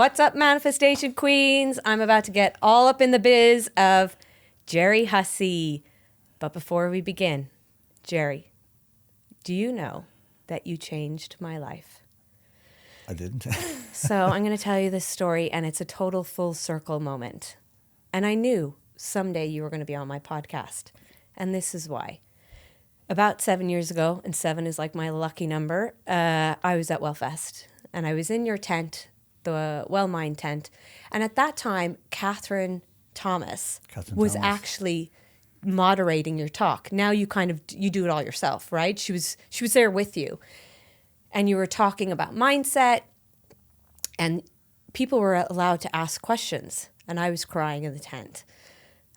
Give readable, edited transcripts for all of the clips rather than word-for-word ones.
What's up, manifestation queens? I'm about to get all up in the biz of Gerry Hussey. But before we begin, Gerry, do you know that you changed my life? I didn't. So I'm going to tell you this story, and it's a total full circle moment. And I knew someday you were going to be on my podcast. And this is why. About 7 years ago, and 7 is like my lucky number, I was at Wellfest. And I was in your tent, the Wellmind tent. And at that time, Catherine Thomas was actually moderating your talk. Now you do it all yourself, right? She was there with you. And you were talking about mindset, and people were allowed to ask questions. And I was crying in the tent.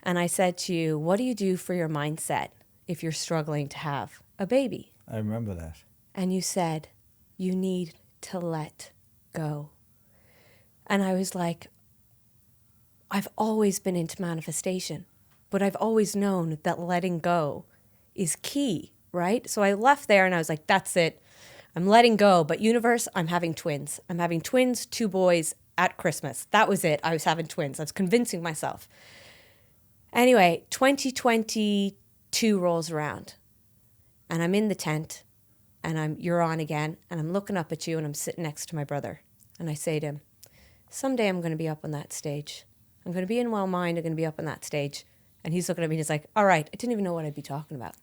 And I said to you, what do you do for your mindset if you're struggling to have a baby? I remember that. And you said, you need to let go. And I was like, I've always been into manifestation, but I've always known that letting go is key, right? So I left there and I was like, that's it. I'm letting go. But universe, I'm having twins. I'm having twins, 2 boys at Christmas. That was it. I was having twins. I was convincing myself. Anyway, 2022 rolls around and I'm in the tent and you're on again and I'm looking up at you and I'm sitting next to my brother. And I say to him, someday I'm going to be up on that stage. I'm going to be in Wellmind. I'm going to be up on that stage. And he's looking at me and he's like, all right, I didn't even know what I'd be talking about.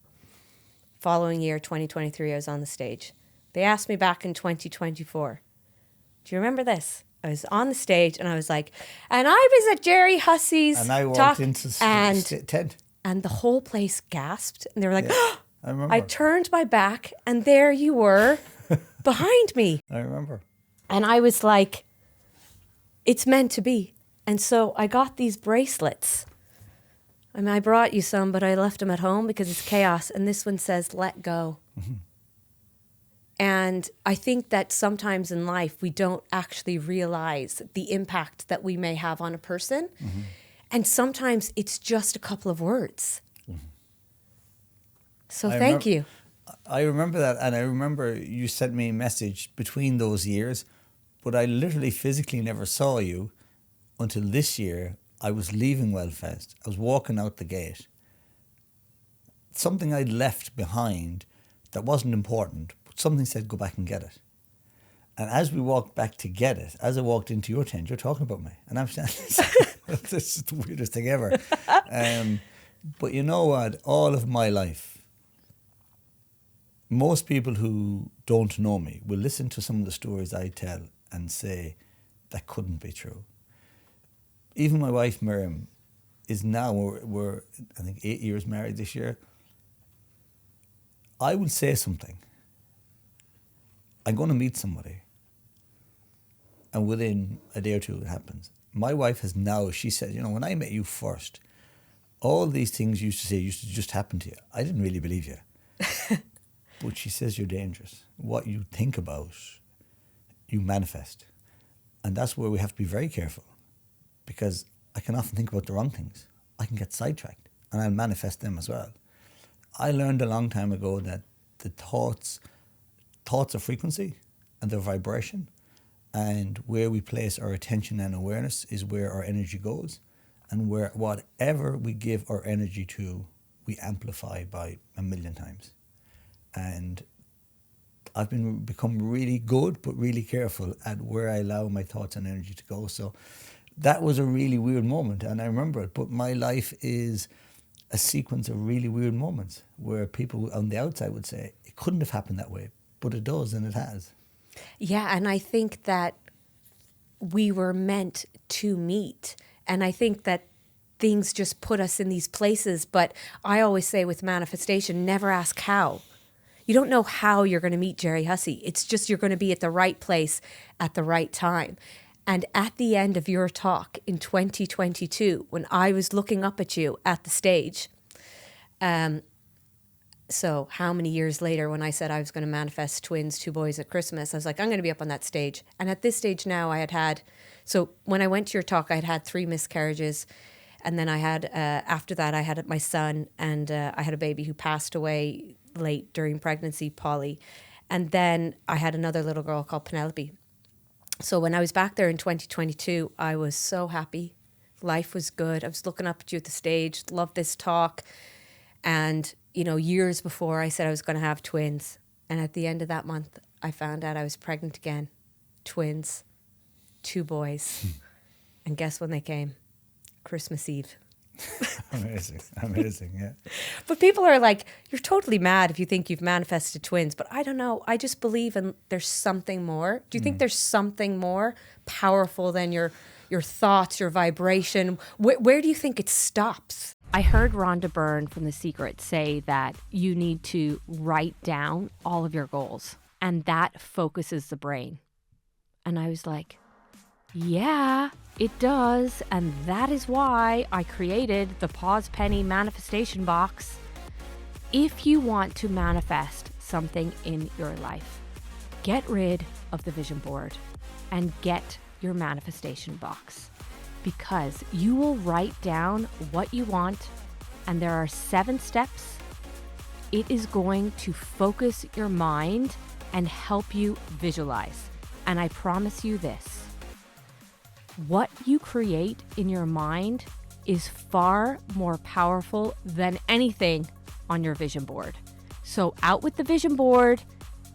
Following year, 2023, I was on the stage. They asked me back in 2024. Do you remember this? I was on the stage and I was like, and I was at Gerry Hussey's and I walked into the tent. And the whole place gasped. And they were like, yeah, I remember. I turned my back and there you were behind me. I remember. And I was like, it's meant to be. And so I got these bracelets. I mean, I brought you some, but I left them at home because it's chaos. And this one says, let go. Mm-hmm. And I think that sometimes in life, we don't actually realize the impact that we may have on a person. Mm-hmm. And sometimes it's just a couple of words. Mm-hmm. So thank you. I remember that. And I remember you sent me a message between those years, but I literally physically never saw you until this year. I was leaving Wellfest. I was walking out the gate. Something I'd left behind that wasn't important, but something said, go back and get it. And as we walked back to get it, as I walked into your tent, you're talking about me. And I'm standing, this is the weirdest thing ever. But you know what? All of my life, most people who don't know me will listen to some of the stories I tell and say, that couldn't be true. Even my wife, Miriam, is now, we're I think 8 years married this year. I will say something. I'm going to meet somebody. And within a day or two it happens. My wife has now, she said, you know, when I met you first, all these things you used to say used to just happen to you. I didn't really believe you. But she says you're dangerous. What you think about, you manifest. And that's where we have to be very careful. Because I can often think about the wrong things. I can get sidetracked and I'll manifest them as well. I learned a long time ago that the thoughts are frequency and they're vibration. And where we place our attention and awareness is where our energy goes. And where whatever we give our energy to, we amplify by 1,000,000 times. And I've become really good, but really careful at where I allow my thoughts and energy to go. So that was a really weird moment, and I remember it. But my life is a sequence of really weird moments where people on the outside would say, it couldn't have happened that way, but it does, and it has. Yeah, and I think that we were meant to meet. And I think that things just put us in these places. But I always say with manifestation, never ask how. You don't know how you're going to meet Gerry Hussey. It's just you're going to be at the right place at the right time. And at the end of your talk in 2022, when I was looking up at you at the stage, so how many years later when I said I was going to manifest twins, 2 boys at Christmas, I was like, I'm going to be up on that stage. And at this stage now so when I went to your talk, I had 3 miscarriages. And then I had, after that, I had my son and I had a baby who passed away late during pregnancy, Polly. And then I had another little girl called Penelope. So when I was back there in 2022, I was so happy. Life was good. I was looking up at you at the stage, loved this talk. And, you know, years before I said I was going to have twins. And at the end of that month, I found out I was pregnant again. Twins, 2 boys. And guess when they came? Christmas Eve. Amazing, yeah. But people are like, you're totally mad if you think you've manifested twins. But I don't know. I just believe there's something more. Do you think there's something more powerful than your thoughts, your vibration? Where do you think it stops? I heard Rhonda Byrne from The Secret say that you need to write down all of your goals, and that focuses the brain. And I was like, yeah, it does. And that is why I created the Pause Penny manifestation box. If you want to manifest something in your life, get rid of the vision board and get your manifestation box, because you will write down what you want, and there are 7 steps. It is going to focus your mind and help you visualize. And I promise you this. What you create in your mind is far more powerful than anything on your vision board. So out with the vision board,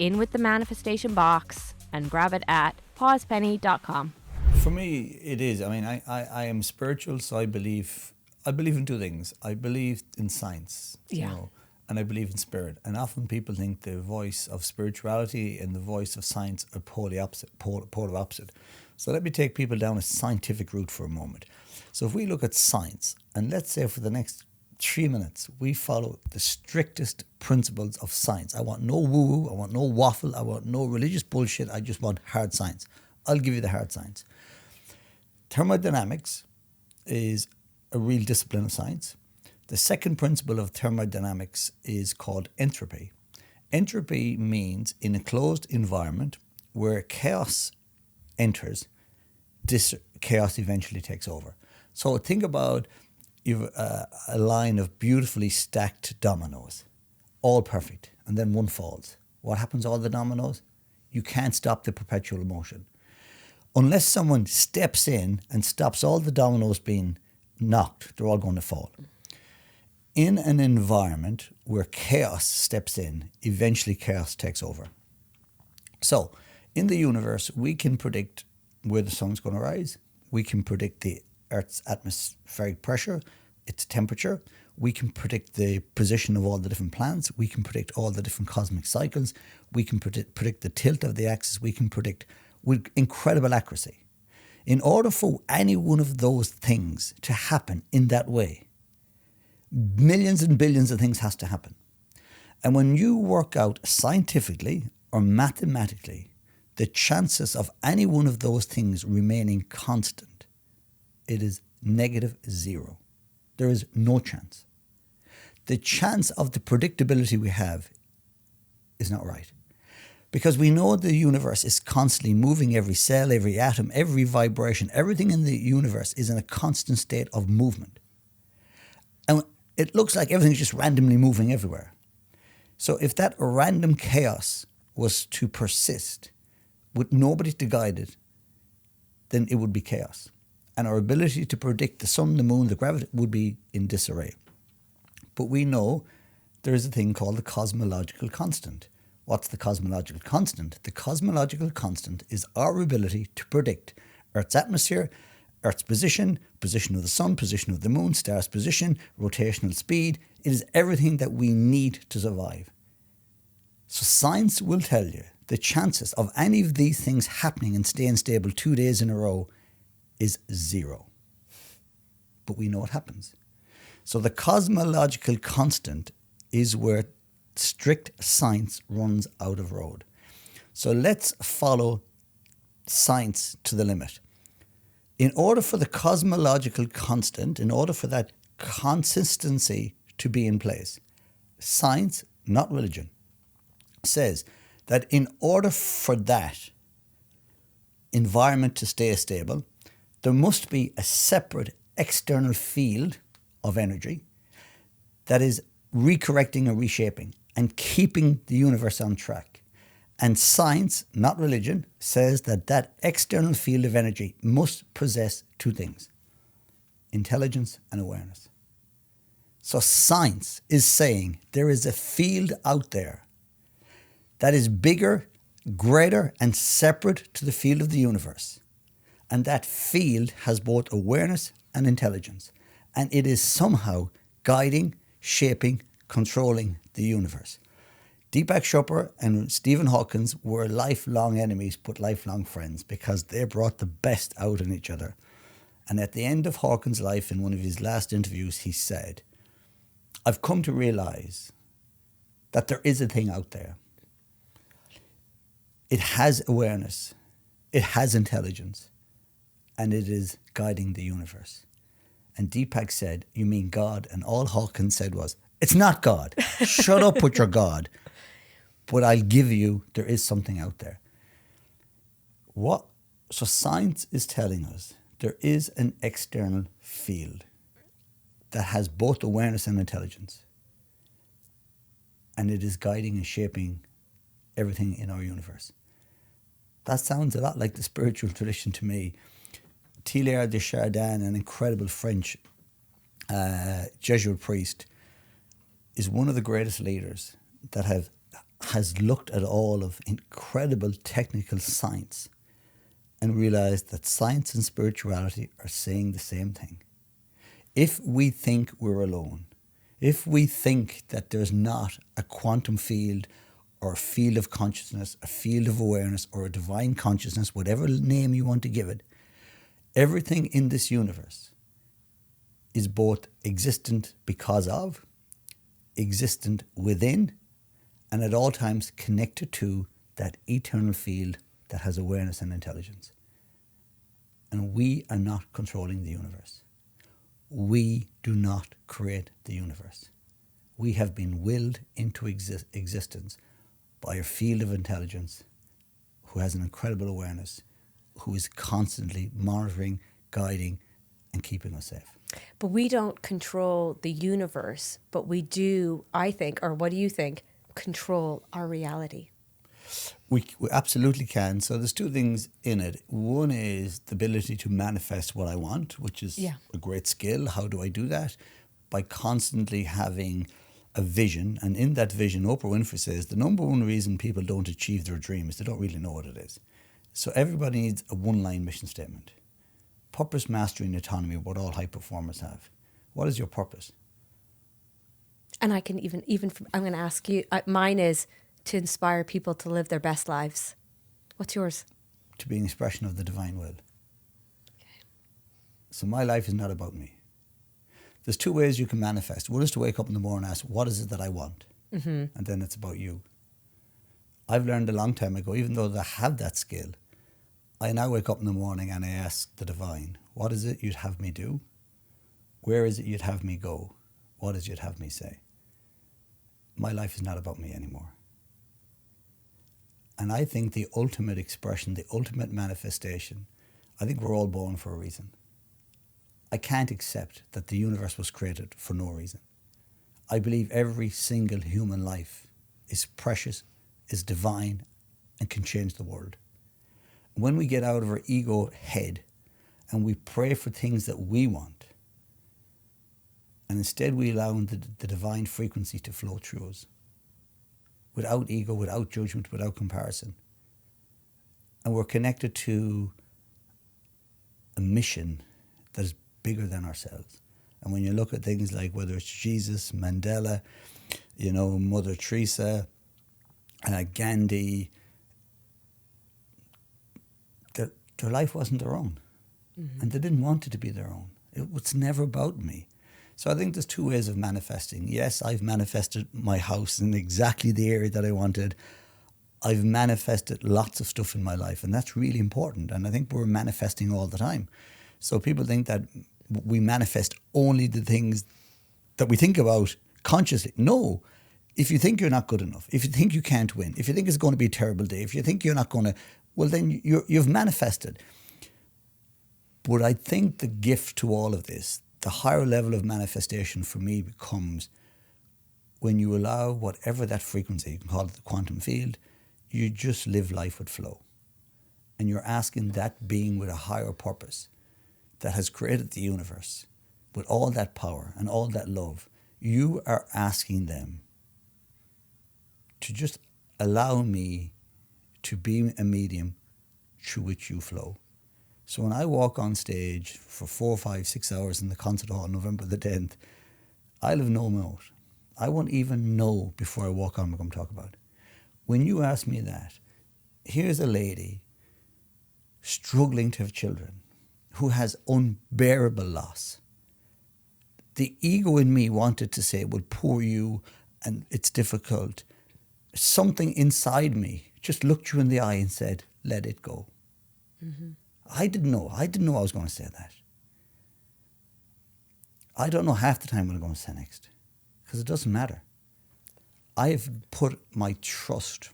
in with the manifestation box, and grab it at pausepenny.com. For me, it is. I mean, I am spiritual, so I believe in 2 things. I believe in science, you know, and I believe in spirit. And often people think the voice of spirituality and the voice of science are polar opposite. So let me take people down a scientific route for a moment. So if we look at science, and let's say for the next 3 minutes, we follow the strictest principles of science. I want no woo-woo, I want no waffle, I want no religious bullshit, I just want hard science. I'll give you the hard science. Thermodynamics is a real discipline of science. The second principle of thermodynamics is called entropy. Entropy means in a closed environment where chaos enters, this chaos eventually takes over. So think about you've a line of beautifully stacked dominoes, all perfect, and then one falls. What happens to all the dominoes? You can't stop the perpetual motion. Unless someone steps in and stops all the dominoes being knocked, they're all going to fall. In an environment where chaos steps in, eventually chaos takes over. So, in the universe, we can predict where the sun's going to rise. We can predict the Earth's atmospheric pressure, its temperature. We can predict the position of all the different planets. We can predict all the different cosmic cycles. We can predict the tilt of the axis. We can predict with incredible accuracy. In order for any one of those things to happen in that way, millions and billions of things has to happen. And when you work out scientifically or mathematically the chances of any one of those things remaining constant, it is -0. There is no chance. The chance of the predictability we have is not right. Because we know the universe is constantly moving, every cell, every atom, every vibration, everything in the universe is in a constant state of movement. And it looks like everything's just randomly moving everywhere. So if that random chaos was to persist with nobody to guide it, then it would be chaos. And our ability to predict the sun, the moon, the gravity would be in disarray. But we know there is a thing called the cosmological constant. What's the cosmological constant? The cosmological constant is our ability to predict Earth's atmosphere, Earth's position, position of the sun, position of the moon, stars' position, rotational speed. It is everything that we need to survive. So science will tell you the chances of any of these things happening and staying stable 2 days in a row is 0. But we know what happens. So the cosmological constant is where strict science runs out of road. So let's follow science to the limit. In order for the cosmological constant, in order for that consistency to be in place, science, not religion, says that in order for that environment to stay stable, there must be a separate external field of energy that is recorrecting and reshaping and keeping the universe on track. And science, not religion, says that that external field of energy must possess two things: intelligence and awareness. So science is saying there is a field out there that is bigger, greater, and separate to the field of the universe. And that field has both awareness and intelligence. And it is somehow guiding, shaping, controlling the universe. Deepak Chopra and Stephen Hawking were lifelong enemies but lifelong friends because they brought the best out in each other. And at the end of Hawking's life, in one of his last interviews, he said, "I've come to realize that there is a thing out there. It has awareness, it has intelligence, and it is guiding the universe." And Deepak said, "You mean God?" And all Hawkins said was, "It's not God. Shut up with your God. But I'll give you, there is something out there." So science is telling us there is an external field that has both awareness and intelligence. And it is guiding and shaping everything in our universe. That sounds a lot like the spiritual tradition to me. Teilhard de Chardin, an incredible French Jesuit priest, is one of the greatest leaders that has looked at all of incredible technical science and realized that science and spirituality are saying the same thing. If we think we're alone, if we think that there's not a quantum field or a field of consciousness, a field of awareness, or a divine consciousness, whatever name you want to give it, everything in this universe is both existent because of, existent within, and at all times connected to that eternal field that has awareness and intelligence. And we are not controlling the universe. We do not create the universe. We have been willed into existence by a field of intelligence who has an incredible awareness, who is constantly monitoring, guiding, and keeping us safe. But we don't control the universe, but we do, I think, or what do you think, control our reality? We absolutely can. So there's two things in it. One is the ability to manifest what I want, which is a great skill. How do I do that? By constantly having a vision. And in that vision, Oprah Winfrey says the number one reason people don't achieve their dream is they don't really know what it is. So everybody needs a one-line mission statement. Purpose, mastery, and autonomy, what all high performers have. What is your purpose? And I can I'm going to ask you, mine is to inspire people to live their best lives. What's yours? To be an expression of the divine will. Okay. So my life is not about me. There's two ways you can manifest. One is to wake up in the morning and ask, what is it that I want? Mm-hmm. And then it's about you. I've learned a long time ago, even though I have that skill, I now wake up in the morning and I ask the divine, what is it you'd have me do? Where is it you'd have me go? What is it you'd have me say? My life is not about me anymore. And I think the ultimate expression, the ultimate manifestation, I think we're all born for a reason. I can't accept that the universe was created for no reason. I believe every single human life is precious, is divine, and can change the world. When we get out of our ego head and we pray for things that we want, and instead we allow the divine frequency to flow through us, without ego, without judgment, without comparison, and we're connected to a mission that is bigger than ourselves. And when you look at things like whether it's Jesus, Mandela, Mother Teresa, Gandhi, their life wasn't their own. Mm-hmm. And they didn't want it to be their own. It was never about me. So I think there's two ways of manifesting. Yes, I've manifested my house in exactly the area that I wanted. I've manifested lots of stuff in my life, and that's really important. And I think we're manifesting all the time. So people think that we manifest only the things that we think about consciously. No. If you think you're not good enough, if you think you can't win, if you think it's going to be a terrible day, if you think you're not going to, well, then you've manifested. But I think the gift to all of this, the higher level of manifestation for me becomes when you allow whatever that frequency, you can call it the quantum field, you just live life with flow. And you're asking that being with a higher purpose that has created the universe with all that power and all that love, you are asking them to just allow me to be a medium through which you flow. So when I walk on stage for 4, 5, 6 hours in the concert hall on November the 10th, I'll have no note. I won't even know before I walk on what I'm going to talk about. When you ask me that, here's a lady struggling to have children who has unbearable loss. The ego in me wanted to say, well, poor you, and it's difficult. Something inside me just looked you in the eye and said, let it go. Mm-hmm. I didn't know I was going to say that. I don't know half the time what I'm going to say next, because it doesn't matter. I've put my trust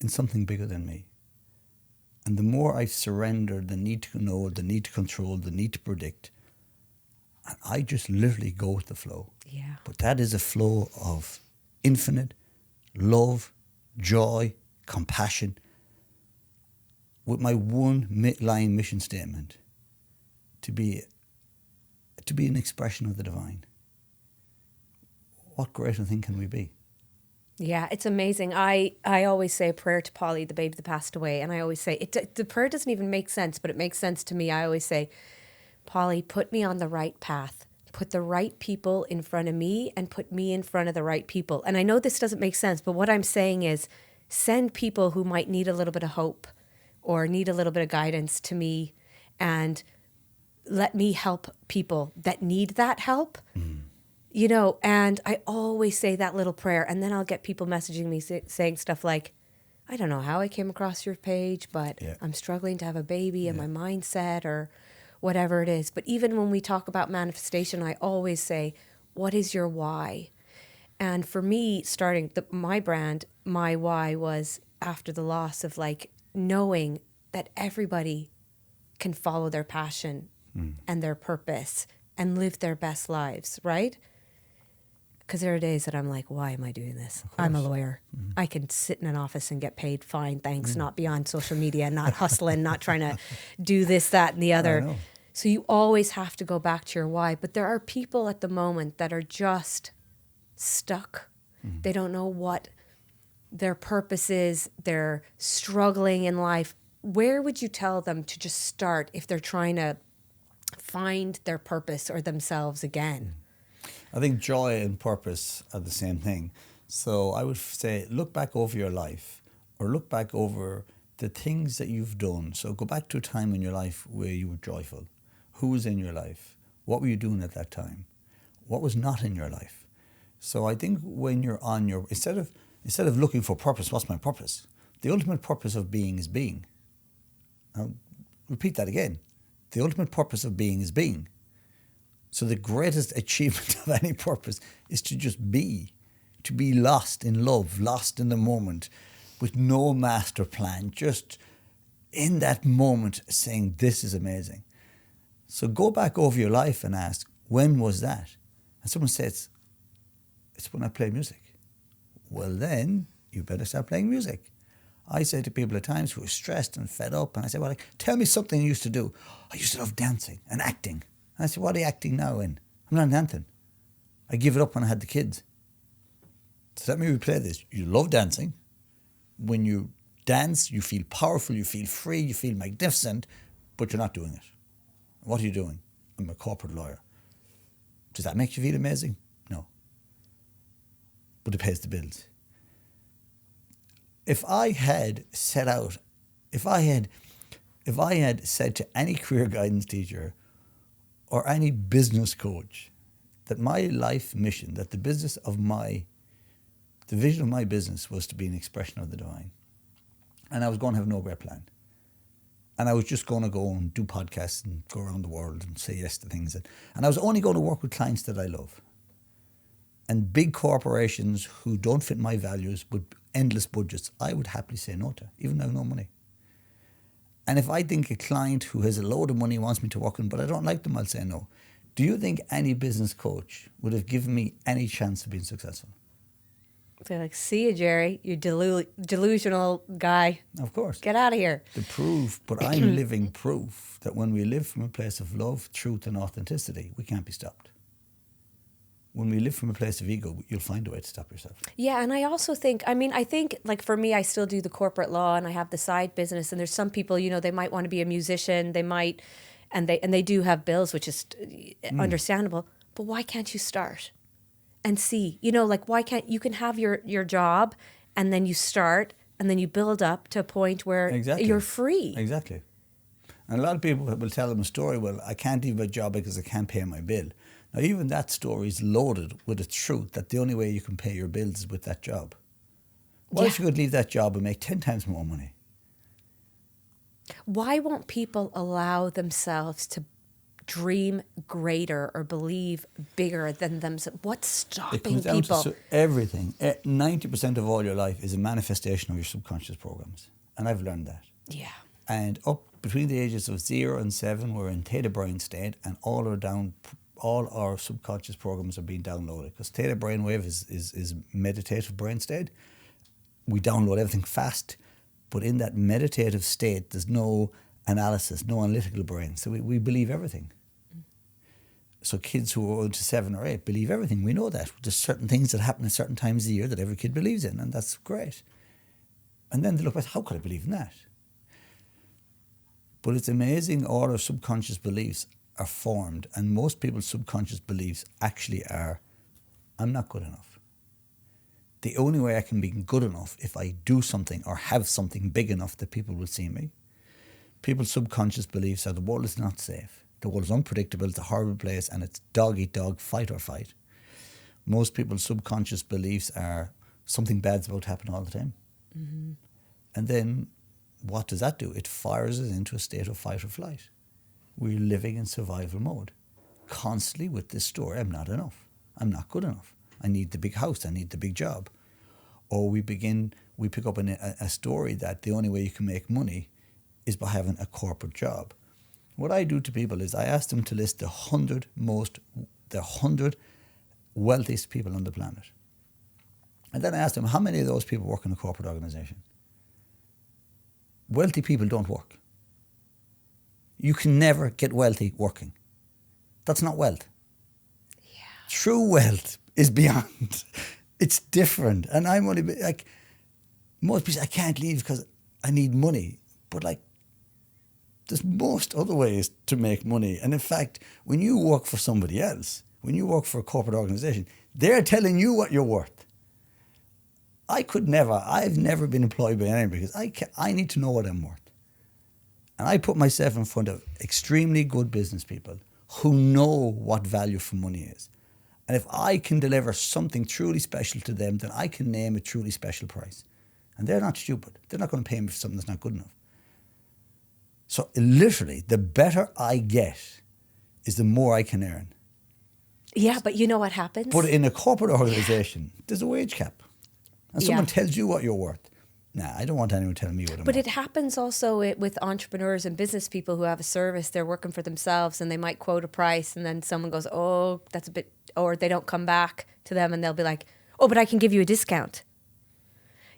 in something bigger than me. And the more I've surrendered the need to know, the need to control, the need to predict, I just literally go with the flow. Yeah. But that is a flow of infinite love, joy, compassion, with my one line mission statement, to be an expression of the divine. What greater thing can we be? Yeah, it's amazing. I always say a prayer to Polly, the baby that passed away, and I always say, the prayer doesn't even make sense, but it makes sense to me. I always say, Polly, put me on the right path. Put the right people in front of me and put me in front of the right people. And I know this doesn't make sense, but what I'm saying is send people who might need a little bit of hope or need a little bit of guidance to me, and let me help people that need that help. Mm. You know, and I always say that little prayer, and then I'll get people messaging me saying stuff like, I don't know how I came across your page, but I'm struggling to have a baby and my mindset or whatever it is. But even when we talk about manifestation, I always say, what is your why? And for me, starting my brand, my why was after the loss of like knowing that everybody can follow their passion and their purpose and live their best lives, right? Because there are days that I'm like, why am I doing this? I'm a lawyer. Mm-hmm. I can sit in an office and get paid fine, thanks, not be on social media, not hustling, not trying to do this, that, and the other. So you always have to go back to your why. But there are people at the moment that are just stuck. Mm-hmm. They don't know what their purpose is. They're struggling in life. Where would you tell them to just start if they're trying to find their purpose or themselves again? I think joy and purpose are the same thing. So I would say look back over your life, or look back over the things that you've done. So go back to a time in your life where you were joyful. Who was in your life? What were you doing at that time? What was not in your life? So I think when you're on your, instead of looking for purpose, what's my purpose? The ultimate purpose of being is being. I'll repeat that again. The ultimate purpose of being is being. So the greatest achievement of any purpose is to just be, to be lost in love, lost in the moment, with no master plan, just in that moment saying, this is amazing. So go back over your life and ask, when was that? And someone says, it's when I play music. Well, then you better start playing music. I say to people at times who are stressed and fed up, and I say, well, tell me something you used to do. I used to love dancing and acting. And I said, what are you acting now in? I'm not in anything. I gave it up when I had the kids. So let me replay this. You love dancing. When you dance, you feel powerful, you feel free, you feel magnificent, but you're not doing it. What are you doing? I'm a corporate lawyer. Does that make you feel amazing? No. But it pays the bills. If I had said to any career guidance teacher or any business coach that my life mission, that the vision of my business was to be an expression of the divine, and I was going to have no great plan, and I was just going to go and do podcasts and go around the world and say yes to things, and I was only going to work with clients that I love, and big corporations who don't fit my values with endless budgets, I would happily say no to, even though I have no money. And if I think a client who has a load of money wants me to work with them, but I don't like them, I'll say no. Do you think any business coach would have given me any chance of being successful? They're like, see you, Gerry, you delusional guy. Of course. Get out of here. The proof, but I'm living proof that when we live from a place of love, truth and authenticity, we can't be stopped. When we live from a place of ego, you'll find a way to stop yourself. Yeah, and I also think, I think, like for me, I still do the corporate law and I have the side business, and there's some people, you know, they might want to be a musician, they might, and they do have bills, which is understandable, but why can't you start and see, you know, like why can't, you can have your job and then you start and then you build up to a point where you're free. Exactly. And a lot of people will tell them a story, well, I can't leave my job because I can't pay my bill. Now, even that story is loaded with the truth that the only way you can pay your bills is with that job. What if you could leave that job and make 10 times more money? Why won't people allow themselves to dream greater or believe bigger than themselves? What's stopping It comes down people? to everything. 90% of all your life is a manifestation of your subconscious programs. And I've learned that. Yeah. And up between the ages of 0 and 7, we're in theta brain state, and all our subconscious programs are being downloaded. Because theta brainwave is meditative brain state. We download everything fast, but in that meditative state, there's no analysis, no analytical brain. So we believe everything. So kids who are into 7 or 8 believe everything. We know that. There's certain things that happen at certain times of the year that every kid believes in, and that's great. And then they look back, how could I believe in that? But it's amazing all our subconscious beliefs are formed, and most people's subconscious beliefs actually are, I'm not good enough. The only way I can be good enough if I do something or have something big enough that people will see me. People's subconscious beliefs are the world is not safe. The world is unpredictable, it's a horrible place, and it's dog eat dog, fight or fight. Most people's subconscious beliefs are something bad's about to happen all the time. Mm-hmm. And then what does that do? It fires us into a state of fight or flight. We're living in survival mode, constantly with this story, I'm not enough, I'm not good enough, I need the big house, I need the big job. Or we pick up a story that the only way you can make money is by having a corporate job. What I do to people is I ask them to list the 100 wealthiest people on the planet. And then I ask them, how many of those people work in a corporate organisation? Wealthy people don't work. You can never get wealthy working. That's not wealth. Yeah. True wealth is beyond. It's different. And I'm only like, most people say, I can't leave because I need money. But like, there's most other ways to make money. And in fact, when you work for somebody else, when you work for a corporate organisation, they're telling you what you're worth. I've never been employed by anybody because I need to know what I'm worth. And I put myself in front of extremely good business people who know what value for money is. And if I can deliver something truly special to them, then I can name a truly special price. And they're not stupid. They're not going to pay me for something that's not good enough. So literally, the better I get is the more I can earn. Yeah, but you know what happens? But in a corporate organisation, there's a wage cap. And someone tells you what you're worth. Nah, I don't want anyone telling me what I'm worth. But it happens also with entrepreneurs and business people who have a service, they're working for themselves and they might quote a price and then someone goes, oh, that's a bit, or they don't come back to them and they'll be like, oh, but I can give you a discount.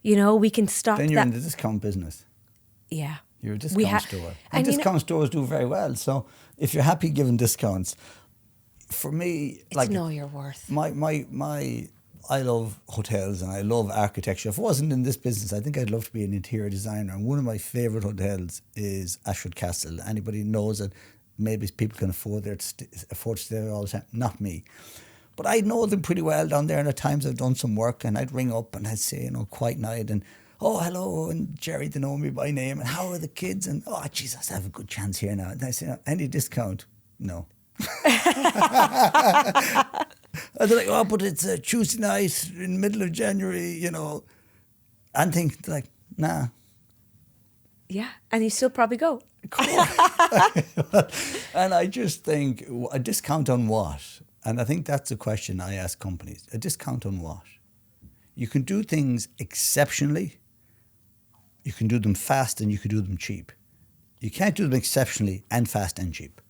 You know, we can stop that. Then you're in the discount business. Yeah. You're a discount store. And discount stores do very well. So if you're happy giving discounts, for me, it's know your worth. I love hotels and I love architecture. If I wasn't in this business, I think I'd love to be an interior designer. And one of my favourite hotels is Ashford Castle. Anybody knows that maybe people can afford to stay there all the time. Not me. But I know them pretty well down there. And at times I've done some work and I'd ring up and I'd say, quiet night. And, oh, hello. And Gerry, they know me by name. And how are the kids? And, oh, Jesus, I have a good chance here now. And I say, any discount? No. And they're like, oh, but it's a Tuesday night in the middle of January, and think like, nah. Yeah, and you still probably go. And I just think, a discount on what? And I think that's a question I ask companies. A discount on what? You can do things exceptionally, you can do them fast, and you can do them cheap. You can't do them exceptionally and fast and cheap.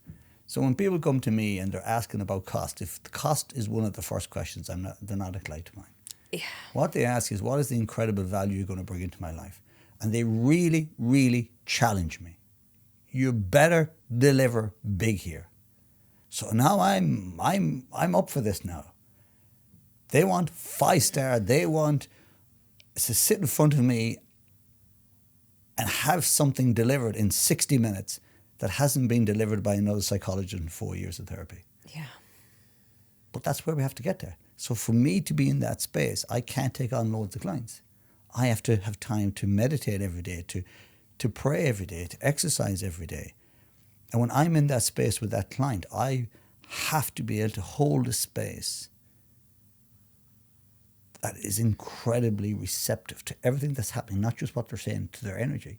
So when people come to me and they're asking about cost, if the cost is one of the first questions, they're not a client of mine. What they ask is, what is the incredible value you're going to bring into my life? And they really, really challenge me. You better deliver big here. So now I'm up for this now. They want 5-star. They want to sit in front of me and have something delivered in 60 minutes that hasn't been delivered by another psychologist in 4 years of therapy. Yeah. But that's where we have to get there. So for me to be in that space, I can't take on loads of clients. I have to have time to meditate every day, to pray every day, to exercise every day. And when I'm in that space with that client, I have to be able to hold a space that is incredibly receptive to everything that's happening, not just what they're saying, to their energy.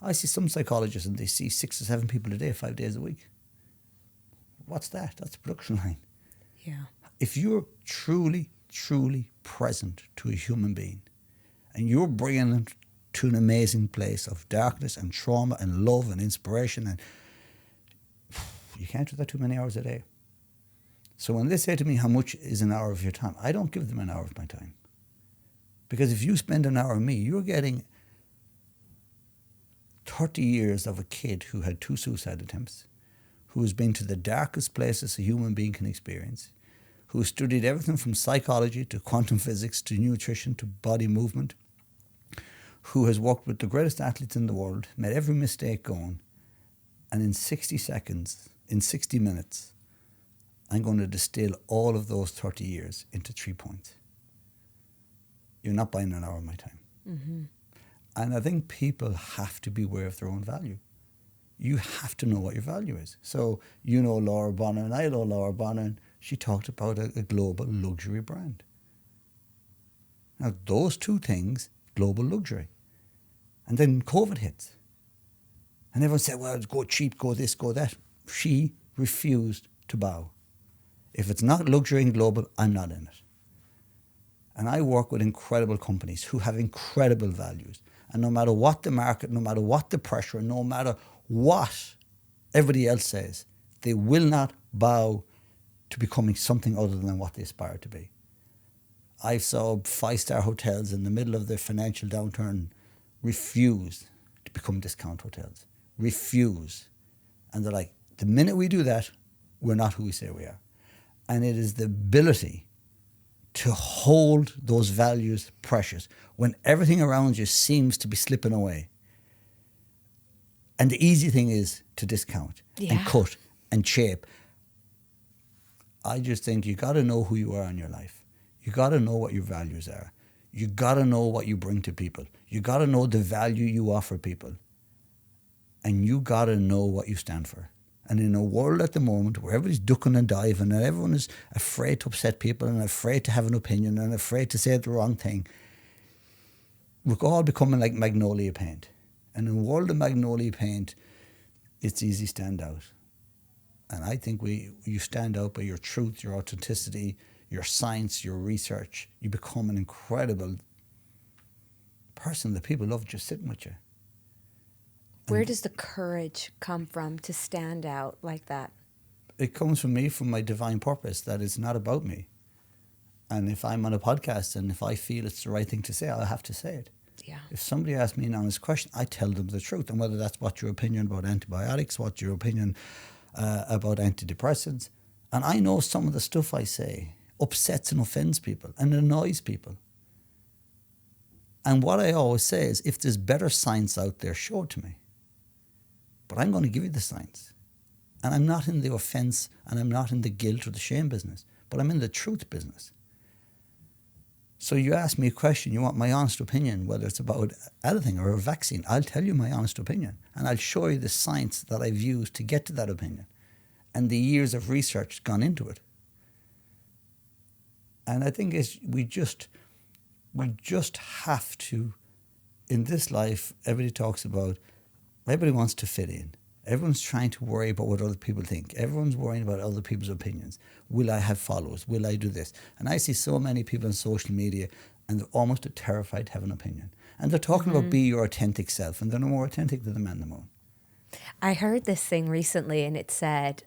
I see some psychologists and they see 6 or 7 people a day, 5 days a week. What's that? That's a production line. Yeah. If you're truly, truly present to a human being and you're bringing them to an amazing place of darkness and trauma and love and inspiration, and you can't do that too many hours a day. So when they say to me, how much is an hour of your time? I don't give them an hour of my time. Because if you spend an hour with me, you're getting 30 years of a kid who had 2 suicide attempts, who has been to the darkest places a human being can experience, who has studied everything from psychology to quantum physics to nutrition to body movement, who has worked with the greatest athletes in the world, made every mistake going, and in 60 seconds, in 60 minutes, I'm going to distill all of those 30 years into 3 points. You're not buying an hour of my time. Mm-hmm. And I think people have to be aware of their own value. You have to know what your value is. So you know Laura Bonner, and I know Laura Bonner, and she talked about a global luxury brand. Now, those 2 things, global luxury. And then COVID hits. And everyone said, well, go cheap, go this, go that. She refused to bow. If it's not luxury and global, I'm not in it. And I work with incredible companies who have incredible values. And no matter what the market, no matter what the pressure, no matter what everybody else says, they will not bow to becoming something other than what they aspire to be. I saw 5-star hotels in the middle of the financial downturn refuse to become discount hotels. Refuse. And they're like, the minute we do that, we're not who we say we are. And it is the ability to hold those values precious when everything around you seems to be slipping away. And the easy thing is to discount and cut and shape. I just think you got to know who you are in your life. You got to know what your values are. You got to know what you bring to people. You got to know the value you offer people. And you got to know what you stand for. And in a world at the moment where everybody's ducking and diving and everyone is afraid to upset people and afraid to have an opinion and afraid to say the wrong thing, we're all becoming like magnolia paint. And in a world of magnolia paint, it's easy to stand out. And I think you stand out by your truth, your authenticity, your science, your research. You become an incredible person that people love just sitting with you. Where does the courage come from to stand out like that? It comes from me, from my divine purpose, that it's not about me. And if I'm on a podcast and if I feel it's the right thing to say, I'll have to say it. Yeah. If somebody asks me an honest question, I tell them the truth. And whether that's what's your opinion about antibiotics, what's your opinion about antidepressants. And I know some of the stuff I say upsets and offends people and annoys people. And what I always say is, if there's better science out there, show it to me. But I'm going to give you the science. And I'm not in the offence and I'm not in the guilt or the shame business, but I'm in the truth business. So you ask me a question, you want my honest opinion, whether it's about anything or a vaccine, I'll tell you my honest opinion. And I'll show you the science that I've used to get to that opinion and the years of research gone into it. And I think we just have to, in this life, everybody wants to fit in. Everyone's trying to worry about what other people think. Everyone's worrying about other people's opinions. Will I have followers? Will I do this? And I see so many people on social media and they're almost terrified to have an opinion. And they're talking about be your authentic self, and they're no more authentic than the man in the moon. I heard this thing recently and it said,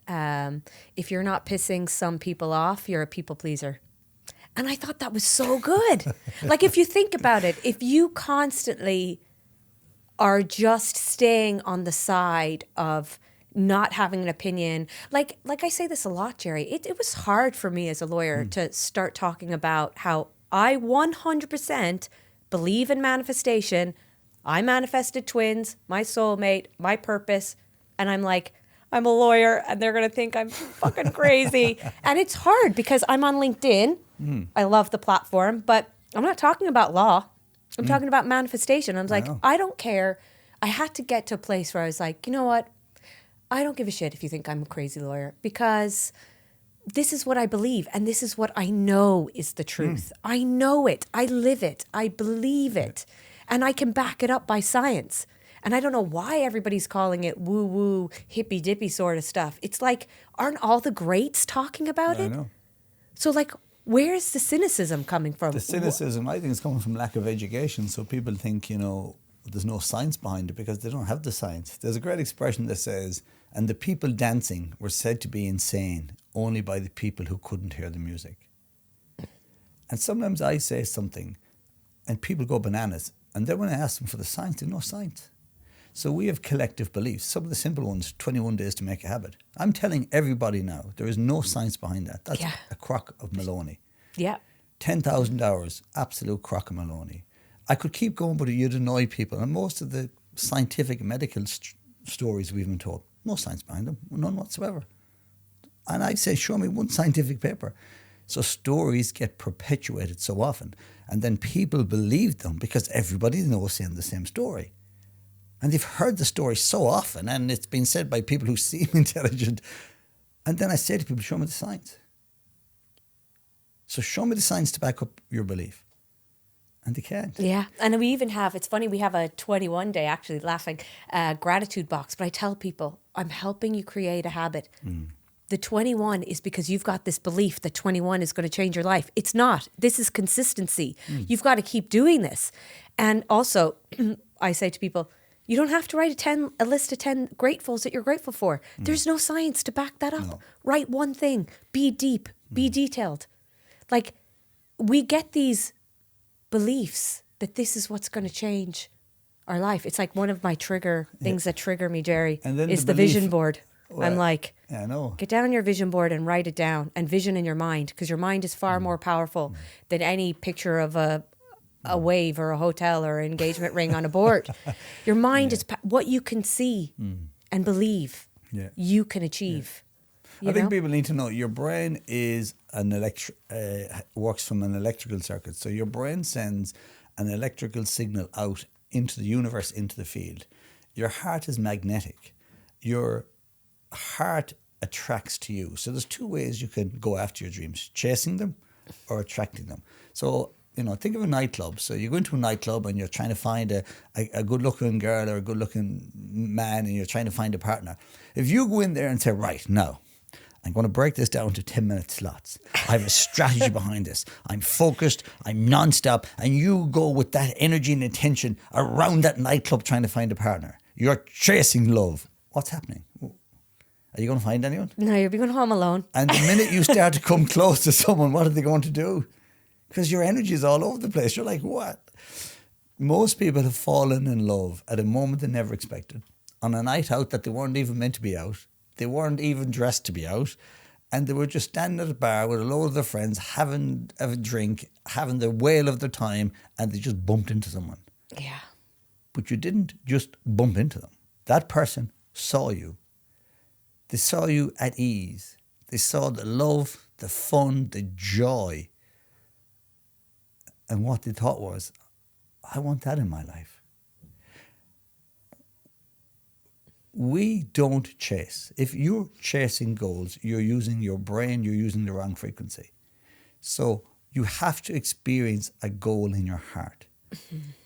if you're not pissing some people off, you're a people pleaser. And I thought that was so good. Like, if you think about it, if you constantly are just staying on the side of not having an opinion, like I say this a lot, Gerry, it was hard for me as a lawyer to start talking about how I 100% believe in manifestation. I manifested twins, my soulmate, my purpose. And I'm like, I'm a lawyer and they're going to think I'm fucking crazy. And it's hard because I'm on LinkedIn. I love the platform, but I'm not talking about law. I'm talking about manifestation. I was like, know. I don't care. I had to get to a place where I was like, you know what? I don't give a shit if you think I'm a crazy lawyer, because this is what I believe and this is what I know is the truth. I know it. I live it. I believe it. And I can back it up by science. And I don't know why everybody's calling it woo-woo, hippy-dippy sort of stuff. It's like, aren't all the greats talking about I it? know. So, like, where's the cynicism coming from? The cynicism, I think, is coming from lack of education. So people think, there's no science behind it because they don't have the science. There's a great expression that says, and the people dancing were said to be insane only by the people who couldn't hear the music. And sometimes I say something and people go bananas. And then when I ask them for the science, there's no science. So we have collective beliefs. Some of the simple ones, 21 days to make a habit. I'm telling everybody now, there is no science behind that. That's a crock of Maloney. Yeah. 10,000 hours, absolute crock of Maloney. I could keep going, but you'd annoy people. And most of the scientific medical stories we've been told, no science behind them, none whatsoever. And I say, show me one scientific paper. So stories get perpetuated so often. And then people believe them because everybody knows saying the same story. And they've heard the story so often, and it's been said by people who seem intelligent. And then I say to people, show me the science. So show me the science to back up your belief. And they can't. Yeah. And we even have, it's funny, we have a 21 day, actually laughing, gratitude box. But I tell people, I'm helping you create a habit. The 21 is because you've got this belief that 21 is going to change your life. It's not. This is consistency. You've got to keep doing this. And also, I say to people, you don't have to write a list of 10 gratefuls that you're grateful for. There's no science to back that up. No. Write one thing. Be deep. Be detailed. Like, we get these beliefs that this is what's going to change our life. It's like one of my things that trigger me, Gerry, And then is the the belief- vision board. Well, I'm like, yeah, I know. get down your vision board and write it down, and vision in your mind, because your mind is far more powerful than any picture of a wave or a hotel or an engagement ring on a board. Your mind is what you can see and believe. Yeah. You can achieve. I think people need to know your brain is works from an electrical circuit. So your brain sends an electrical signal out into the universe, into the field. Your heart is magnetic. Your heart attracts to you. So there's two ways you can go after your dreams: chasing them or attracting them. So, think of a nightclub. So you go into a nightclub and you're trying to find a good-looking girl or a good-looking man, and you're trying to find a partner. If you go in there and say, right, now, I'm going to break this down to 10-minute slots. I have a strategy behind this. I'm focused. I'm non-stop. And you go with that energy and intention around that nightclub trying to find a partner. You're chasing love. What's happening? Are you going to find anyone? No, you'll be going home alone. And the minute you start to come close to someone, what are they going to do? Because your energy is all over the place. You're like, what? Most people have fallen in love at a moment they never expected, on a night out that they weren't even meant to be out. They weren't even dressed to be out. And they were just standing at a bar with a load of their friends, having a drink, having the whale of their time, and they just bumped into someone. Yeah. But you didn't just bump into them. That person saw you. They saw you at ease. They saw the love, the fun, the joy. And what they thought was, I want that in my life. We don't chase. If you're chasing goals, you're using your brain, you're using the wrong frequency. So you have to experience a goal in your heart.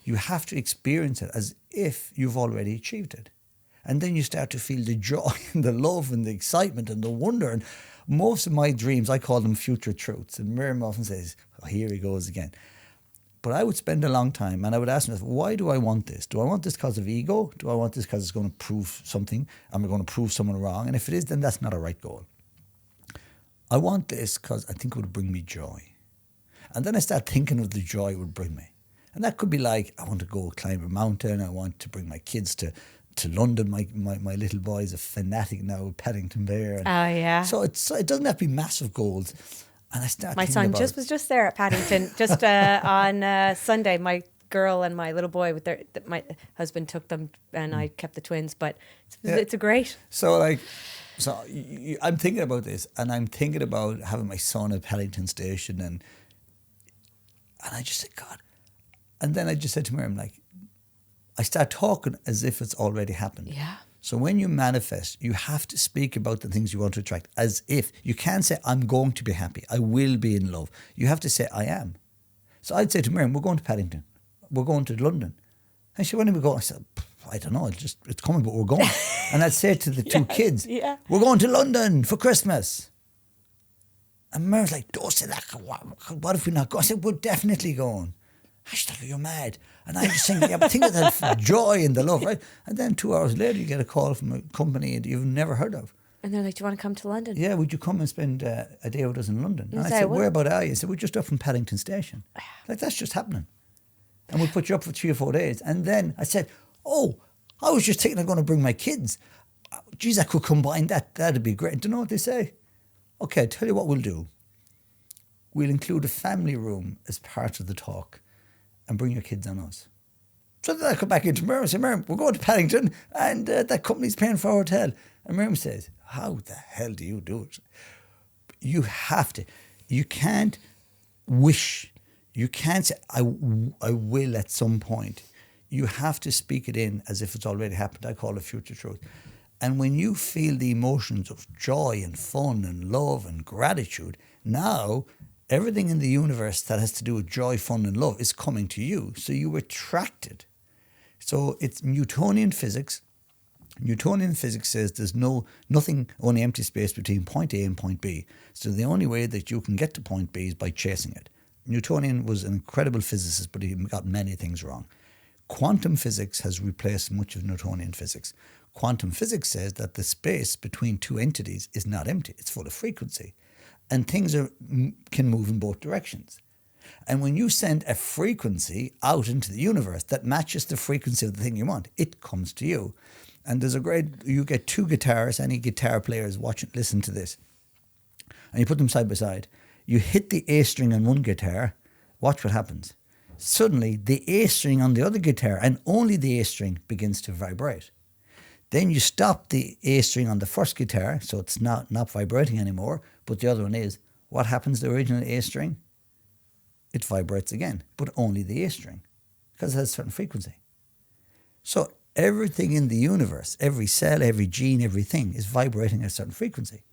You have to experience it as if you've already achieved it. And then you start to feel the joy and the love and the excitement and the wonder. And most of my dreams, I call them future truths. And Miriam often says, oh, here he goes again. But I would spend a long time and I would ask myself, why do I want this? Do I want this because of ego? Do I want this because it's going to prove something? Am I going to prove someone wrong? And if it is, then that's not a right goal. I want this because I think it would bring me joy. And then I start thinking of the joy it would bring me. And that could be like, I want to go climb a mountain. I want to bring my kids to London. My little boy is a fanatic now with Paddington Bear. Oh, yeah. So it doesn't have to be massive goals. And I start My thinking son about was just there at Paddington, just on Sunday. My girl and my little boy, my husband took them, and I kept the twins. But it's a great. So I'm thinking about this, and I'm thinking about having my son at Paddington Station, and I just said, God. And then I just said to Miriam, like, I start talking as if it's already happened. Yeah. So when you manifest, you have to speak about the things you want to attract as if. You can't say, I'm going to be happy. I will be in love. You have to say, I am. So I'd say to Miriam, we're going to Paddington. We're going to London. And she, when are we going? I said, I don't know. It's coming, but we're going. And I'd say to the two kids, we're going to London for Christmas. And Miriam's like, don't say that. What if we're not going? I said, we're definitely going. She's like, you're mad. And I'm just thinking, but think of that joy and the love, right? And then 2 hours later, you get a call from a company that you've never heard of. And they're like, do you want to come to London? Yeah, would you come and spend a day with us in London? And I say, said, where about are you? I said, we're just up from Paddington Station. Like, that's just happening. And we'll put you up for 3 or 4 days. And then I said, oh, I was just thinking I'm going to bring my kids. Geez, I could combine that. That'd be great. Do you know what they say? Okay, I'll tell you what we'll do. We'll include a family room as part of the talk and bring your kids on us. So then I come back into Miriam and say, Miriam, we're going to Paddington and that company's paying for our hotel. And Miriam says, how the hell do you do it? You have to. You can't wish. You can't say, I will at some point. You have to speak it in as if it's already happened. I call it future truth. And when you feel the emotions of joy and fun and love and gratitude, now everything in the universe that has to do with joy, fun and love is coming to you. So you attract it. So it's Newtonian physics. Newtonian physics says there's nothing, only empty space between point A and point B. So the only way that you can get to point B is by chasing it. Newtonian was an incredible physicist, but he got many things wrong. Quantum physics has replaced much of Newtonian physics. Quantum physics says that the space between two entities is not empty. It's full of frequency. And things can move in both directions. And when you send a frequency out into the universe that matches the frequency of the thing you want, it comes to you. And you get 2 guitars, any guitar players listen to this. And you put them side by side. You hit the A string on one guitar, watch what happens. Suddenly, the A string on the other guitar, and only the A string, begins to vibrate. Then you stop the A string on the first guitar, so it's not vibrating anymore, but the other one is. What happens to the original A string? It vibrates again, but only the A string, because it has a certain frequency. So everything in the universe, every cell, every gene, everything is vibrating at a certain frequency.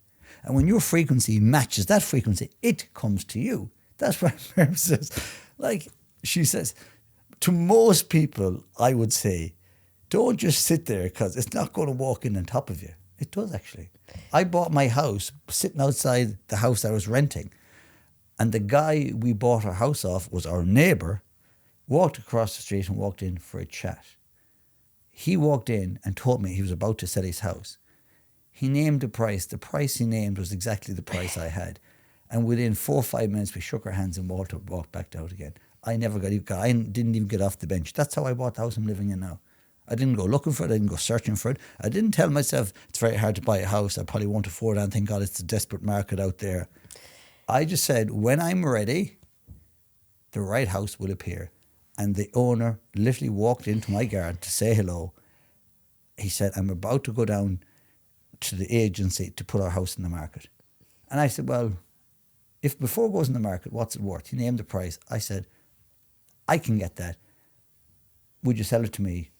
And when your frequency matches that frequency, it comes to you. That's what Miriam says. Like, she says, to most people, I would say, don't just sit there because it's not going to walk in on top of you. It does, actually. I bought my house sitting outside the house I was renting. And the guy we bought our house off was our neighbour, walked across the street and walked in for a chat. He walked in and told me he was about to sell his house. He named the price. The price he named was exactly the price I had. And within 4 or 5 minutes, we shook our hands and walked back out again. I didn't even get off the bench. That's how I bought the house I'm living in now. I didn't go looking for it. I didn't go searching for it. I didn't tell myself it's very hard to buy a house. I probably won't afford it. And thank God it's a desperate market out there. I just said, when I'm ready, the right house will appear. And the owner literally walked into my garden to say hello. He said, I'm about to go down to the agency to put our house in the market. And I said, well, if before it goes in the market, what's it worth? He named the price. I said, I can get that. Would you sell it to me?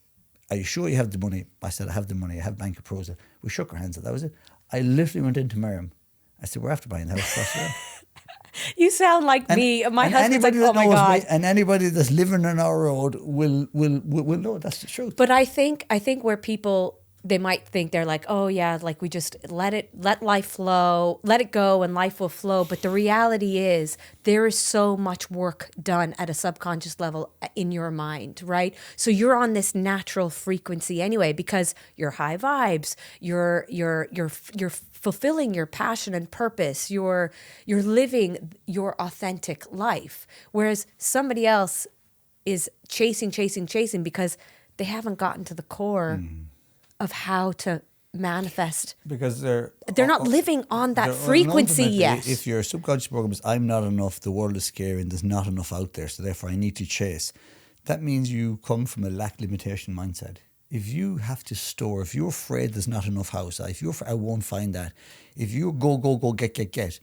Are you sure you have the money? I said, I have the money. I have bank approval. We shook our hands. That was it. I literally went into Miriam. I said, we're after buying the house first. Yeah. You sound like me. My husband's like, oh my God. And anybody that's living on our road will know that's the truth. But I think where people they might think they're like, oh yeah, like we just let life flow, let it go and life will flow. But the reality is there is so much work done at a subconscious level in your mind, right? So you're on this natural frequency anyway, because you're high vibes, you're fulfilling your passion and purpose, you're living your authentic life. Whereas somebody else is chasing because they haven't gotten to the core of how to manifest. Because They're not living on that they're- frequency ultimately, yet. If your subconscious program is, I'm not enough, the world is scary and there's not enough out there, so therefore I need to chase, that means you come from a lack limitation mindset. If you have to store, if you're afraid there's not enough house, if you're afraid I won't find that, if you go, get,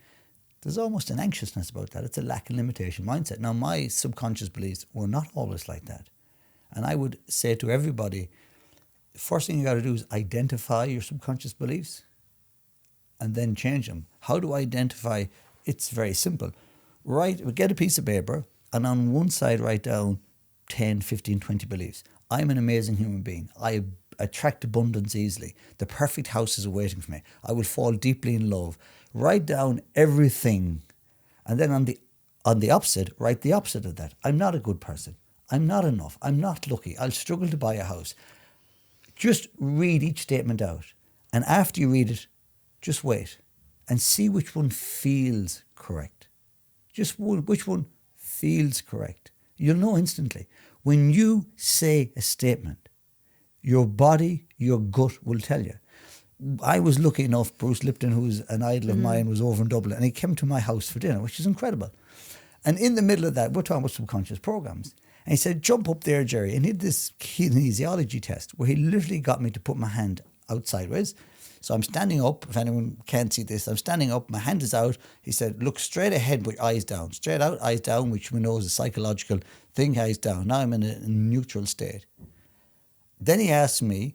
there's almost an anxiousness about that. It's a lack of limitation mindset. Now, my subconscious beliefs were not always like that. And I would say to everybody, the first thing you got to do is identify your subconscious beliefs and then change them. How do I identify? It's very simple. Get a piece of paper and on one side write down 10, 15, 20 beliefs. I'm an amazing human being. I attract abundance easily. The perfect house is awaiting for me. I will fall deeply in love. Write down everything. And then on the opposite, write the opposite of that. I'm not a good person. I'm not enough. I'm not lucky. I'll struggle to buy a house. Just read each statement out. And after you read it, just wait and see which one feels correct. Which one feels correct. You'll know instantly. When you say a statement, your body, your gut will tell you. I was lucky enough, Bruce Lipton, who's an idol of mine, was over in Dublin, and he came to my house for dinner, which is incredible. And in the middle of that, we're talking about subconscious programs. And he said, jump up there, Gerry. And he did this kinesiology test where he literally got me to put my hand out sideways. So I'm standing up. If anyone can't see this, I'm standing up. My hand is out. He said, look straight ahead with eyes down. Straight out, eyes down, which we know is a psychological thing, eyes down. Now I'm in a neutral state. Then he asked me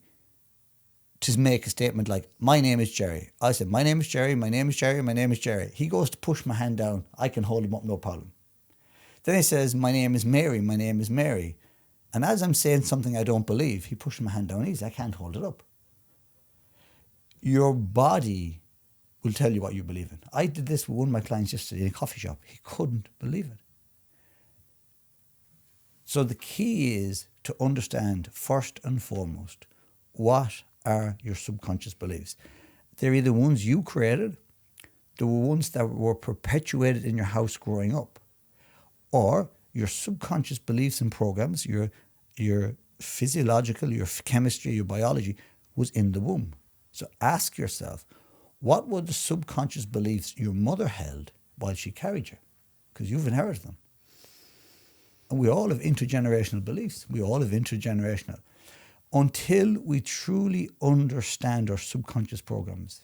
to make a statement like, my name is Gerry. I said, my name is Gerry, my name is Gerry, my name is Gerry. He goes to push my hand down. I can hold him up, no problem. Then he says, my name is Mary, my name is Mary. And as I'm saying something I don't believe, he pushes my hand down easy. I can't hold it up. Your body will tell you what you believe in. I did this with one of my clients yesterday in a coffee shop. He couldn't believe it. So the key is to understand first and foremost, what are your subconscious beliefs? They're either ones you created, the ones that were perpetuated in your house growing up, or your subconscious beliefs and programs, your physiological, your chemistry, your biology was in the womb. So ask yourself, what were the subconscious beliefs your mother held while she carried you? Because you've inherited them. And we all have intergenerational beliefs. We all have intergenerational. Until we truly understand our subconscious programs,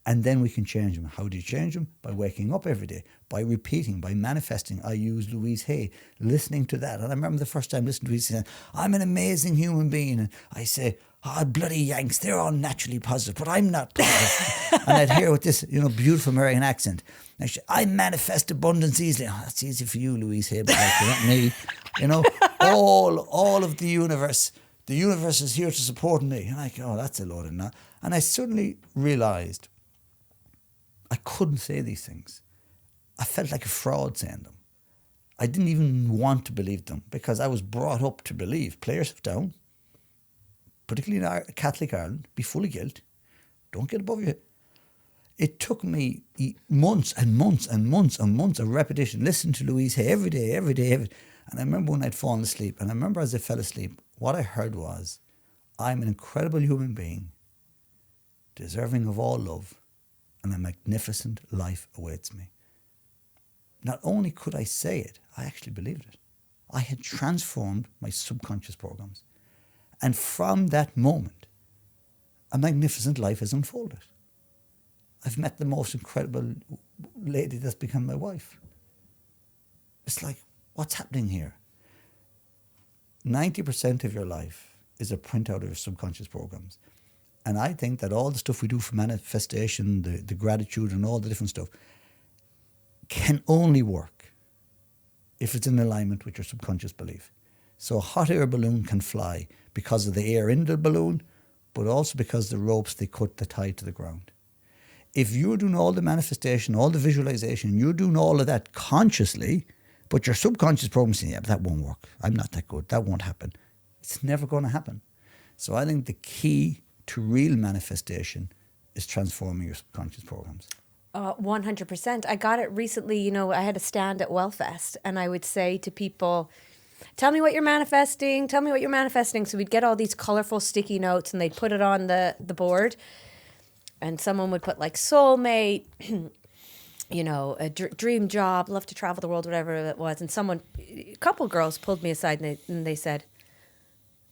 and then we can change them. How do you change them? By waking up every day, by repeating, by manifesting. I use Louise Hay, listening to that. And I remember the first time listening to Louise saying, I'm an amazing human being. And I say, bloody Yanks, they're all naturally positive, but I'm not positive. And I'd hear with this, beautiful American accent. And she, I manifest abundance easily. Oh, that's easy for you, Louise Hay, but not me. All of the universe is here to support me. And I go, oh, that's a load of that. And I suddenly realised I couldn't say these things. I felt like a fraud saying them. I didn't even want to believe them because I was brought up to believe. Play yourself down, particularly in Catholic Ireland, be full of guilt. Don't get above your head. It took me months and months and months and months of repetition, listening to Louise Hay every day. And I remember when I'd fallen asleep, and I remember as I fell asleep, what I heard was, I'm an incredible human being, deserving of all love, and a magnificent life awaits me. Not only could I say it, I actually believed it. I had transformed my subconscious programs. And from that moment, a magnificent life has unfolded. I've met the most incredible lady that's become my wife. It's like, what's happening here? 90% of your life is a printout of your subconscious programs. And I think that all the stuff we do for manifestation, the gratitude and all the different stuff, can only work if it's in alignment with your subconscious belief. So a hot air balloon can fly because of the air in the balloon, but also because the ropes they cut the tie to the ground. If you're doing all the manifestation, all the visualization, you're doing all of that consciously, but your subconscious program saying, yeah, but that won't work. I'm not that good. That won't happen. It's never going to happen. So I think the key to real manifestation is transforming your subconscious programs. 100%. I got it recently. You know, I had a stand at Wellfest, and I would say to people, tell me what you're manifesting. Tell me what you're manifesting. So we'd get all these colorful sticky notes, and they'd put it on the board. And someone would put like soulmate, you know, a dream job, love to travel the world, whatever it was. And a couple girls pulled me aside and they said,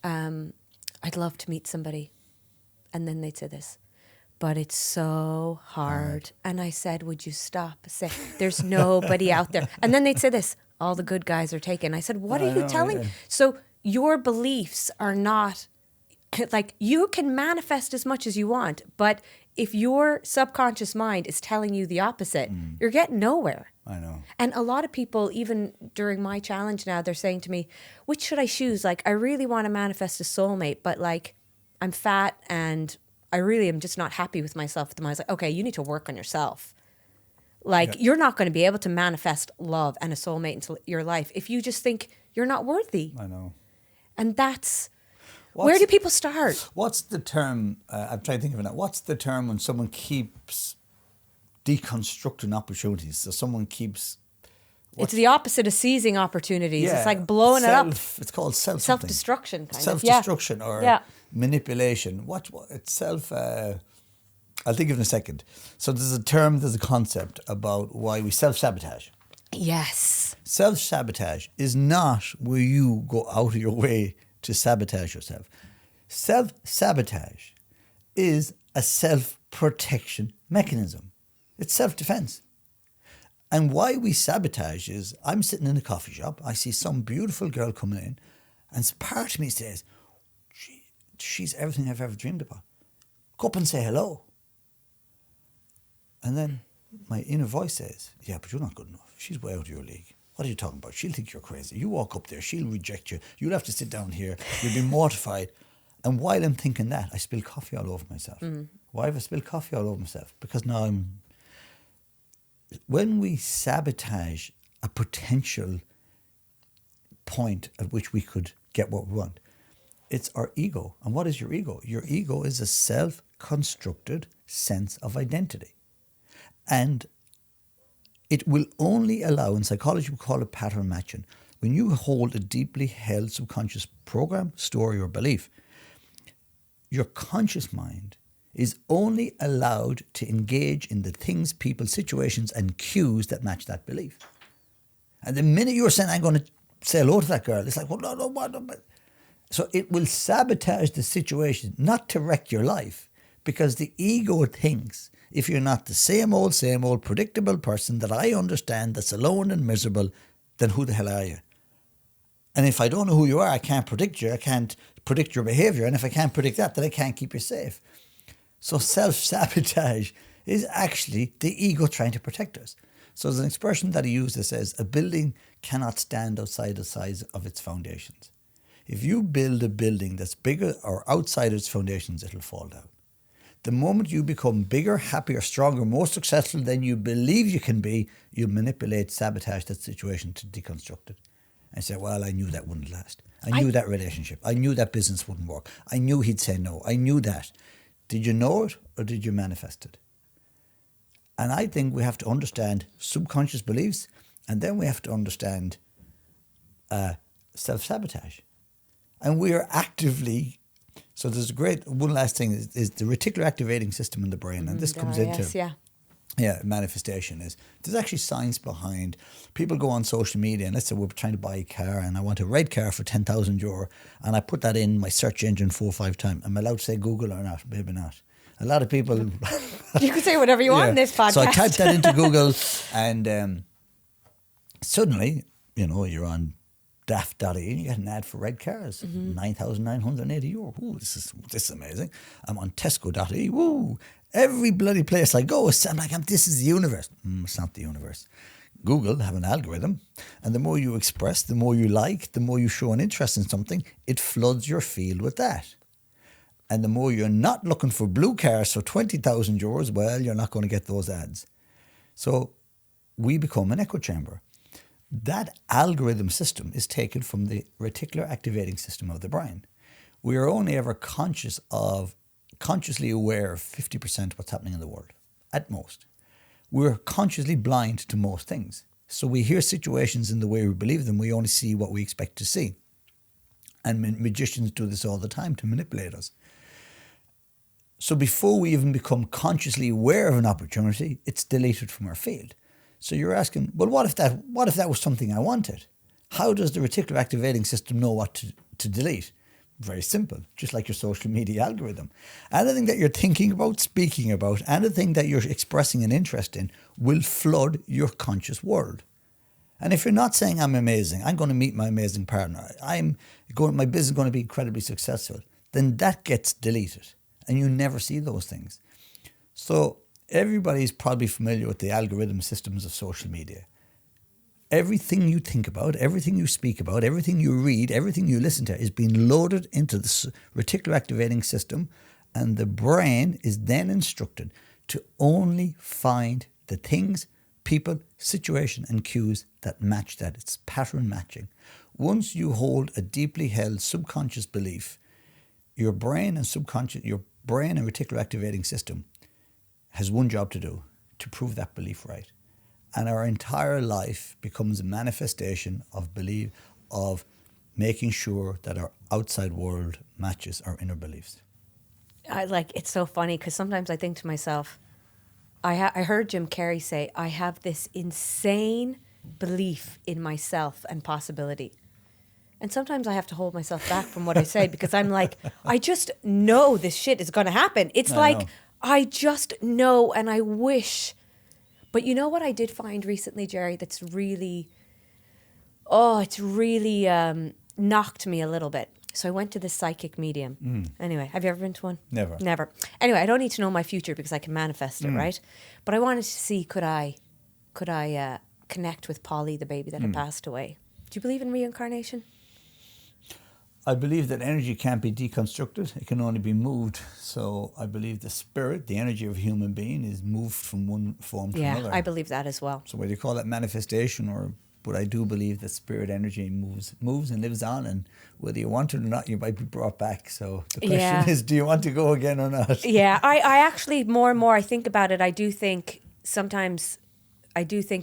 I'd love to meet somebody. And then they'd say this, but it's so hard. And I said, would you stop? Say, there's nobody out there. And then they'd say this, all the good guys are taken. I said, what are you telling? Yeah. So your beliefs are not, like, you can manifest as much as you want, but if your subconscious mind is telling you the opposite, you're getting nowhere. I know. And a lot of people, even during my challenge now, they're saying to me, which should I choose? Like, I really want to manifest a soulmate, but like, I'm fat and I really am just not happy with myself at the moment. I was like, okay, you need to work on yourself. Like, you're not going to be able to manifest love and a soulmate into your life if you just think you're not worthy. I know. And that's... where do people start? What's the term, I'm trying to think of it now, what's the term when someone keeps deconstructing opportunities? So someone keeps... It's the opposite of seizing opportunities. Yeah, it's like blowing it up. It's called self-destruction, kind self-destruction or manipulation. It's I'll think of it in a second. So there's a concept about why we self-sabotage. Yes. Self-sabotage is not where you go out of your way to sabotage yourself. Self-sabotage is a self-protection mechanism. It's self-defense. And why we sabotage is, I'm sitting in a coffee shop, I see some beautiful girl coming in, and part of me says, she's everything I've ever dreamed about. Go up and say hello. And then my inner voice says, yeah, but you're not good enough. She's way out of your league. What are you talking about? She'll think you're crazy. You walk up there, she'll reject you. You'll have to sit down here. You'll be mortified. And while I'm thinking that, I spill coffee all over myself. Why have I spilled coffee all over myself? Because now when we sabotage a potential point at which we could get what we want, it's our ego. And what is your ego? Your ego is a self-constructed sense of identity. And it will only allow, in psychology we call it pattern matching, when you hold a deeply held subconscious program, story or belief, your conscious mind is only allowed to engage in the things, people, situations and cues that match that belief. And the minute you're saying, I'm going to say hello to that girl, it's like, well, no, what? So it will sabotage the situation, not to wreck your life, because the ego thinks if you're not the same old predictable person that I understand that's alone and miserable, then who the hell are you? And if I don't know who you are, I can't predict you, I can't predict your behaviour, and if I can't predict that, then I can't keep you safe. So self-sabotage is actually the ego trying to protect us. So there's an expression that he used that says, a building cannot stand outside the size of its foundations. If you build a building that's bigger or outside its foundations, it'll fall down. The moment you become bigger, happier, stronger, more successful than you believe you can be, you manipulate, sabotage that situation to deconstruct it. And say, well, I knew that wouldn't last. I knew that relationship. I knew that business wouldn't work. I knew he'd say no. I knew that. Did you know it or did you manifest it? And I think we have to understand subconscious beliefs, and then we have to understand self-sabotage. And we are actively, so there's a great, one last thing is the reticular activating system in the brain, and this comes into manifestation is, there's actually science behind, people go on social media and let's say we're trying to buy a car and I want a red car for €10,000 and I put that in my search engine 4 or 5 times. Am I allowed to say Google or not? Maybe not. A lot of people... You can say whatever you want in this podcast. So I typed that into Google and suddenly, you know, you're on daft.ie and you get an ad for red cars, €9,980. Ooh, this is amazing. I'm on Tesco.ie. Woo! Every bloody place I go, I'm like, this is the universe. It's not the universe. Google have an algorithm, and the more you express, the more you like, the more you show an interest in something, it floods your field with that. And the more you're not looking for blue cars for 20,000 euros, well, you're not going to get those ads. So we become an echo chamber. That algorithm system is taken from the reticular activating system of the brain. We are only ever consciously aware of 50% of what's happening in the world, at most. We're consciously blind to most things. So we hear situations in the way we believe them. We only see what we expect to see. And magicians do this all the time to manipulate us. So before we even become consciously aware of an opportunity, it's deleted from our field. So you're asking, well, what if that was something I wanted? How does the reticular activating system know what to delete? Very simple, just like your social media algorithm. Anything that you're thinking about, speaking about, anything that you're expressing an interest in will flood your conscious world. And if you're not saying I'm amazing, I'm going to meet my amazing partner, my business is going to be incredibly successful, then that gets deleted. And you never see those things. So everybody's probably familiar with the algorithm systems of social media. Everything you think about, everything you speak about, everything you read, everything you listen to is being loaded into the reticular activating system, and the brain is then instructed to only find the things, people, situation and cues that match that. It's pattern matching. Once you hold a deeply held subconscious belief, your brain and reticular activating system has one job to do, to prove that belief right. And our entire life becomes a manifestation of belief, of making sure that our outside world matches our inner beliefs. It's so funny because sometimes I think to myself, I heard Jim Carrey say, I have this insane belief in myself and possibility. And sometimes I have to hold myself back from what I say because I'm like, I just know this shit is going to happen. It's I just know, and I wish. But you know what I did find recently, Gerry, that's really, it's really knocked me a little bit. So I went to this psychic medium. Anyway, have you ever been to one? Never. Anyway, I don't need to know my future because I can manifest it, right? But I wanted to see, could I connect with Polly, the baby that had passed away? Do you believe in reincarnation? I believe that energy can't be deconstructed. It can only be moved. So I believe the spirit, the energy of a human being is moved from one form to another. Yeah, I believe that as well. So whether you call it manifestation but I do believe that spirit energy moves and lives on, and whether you want it or not, you might be brought back. So the question is, do you want to go again or not? Yeah, I actually, more and more I think about it, I do think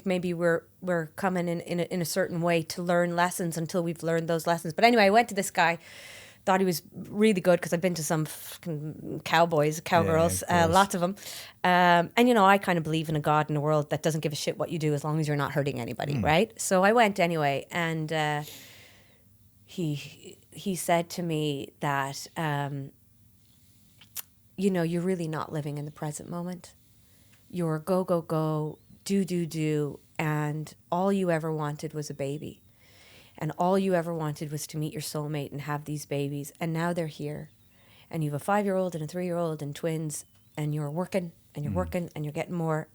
maybe we're coming in a certain way to learn lessons until we've learned those lessons. But anyway, I went to this guy, thought he was really good because I've been to some cowgirls, lots of them. And, I kind of believe in a God in a world that doesn't give a shit what you do as long as you're not hurting anybody, right? So I went anyway, and he said to me that, you're really not living in the present moment. You're go, go, go, do, and all you ever wanted was a baby. And all you ever wanted was to meet your soulmate and have these babies. And now they're here. And you have a 5-year-old and a 3-year-old and twins, and you're working and you're working and you're getting more.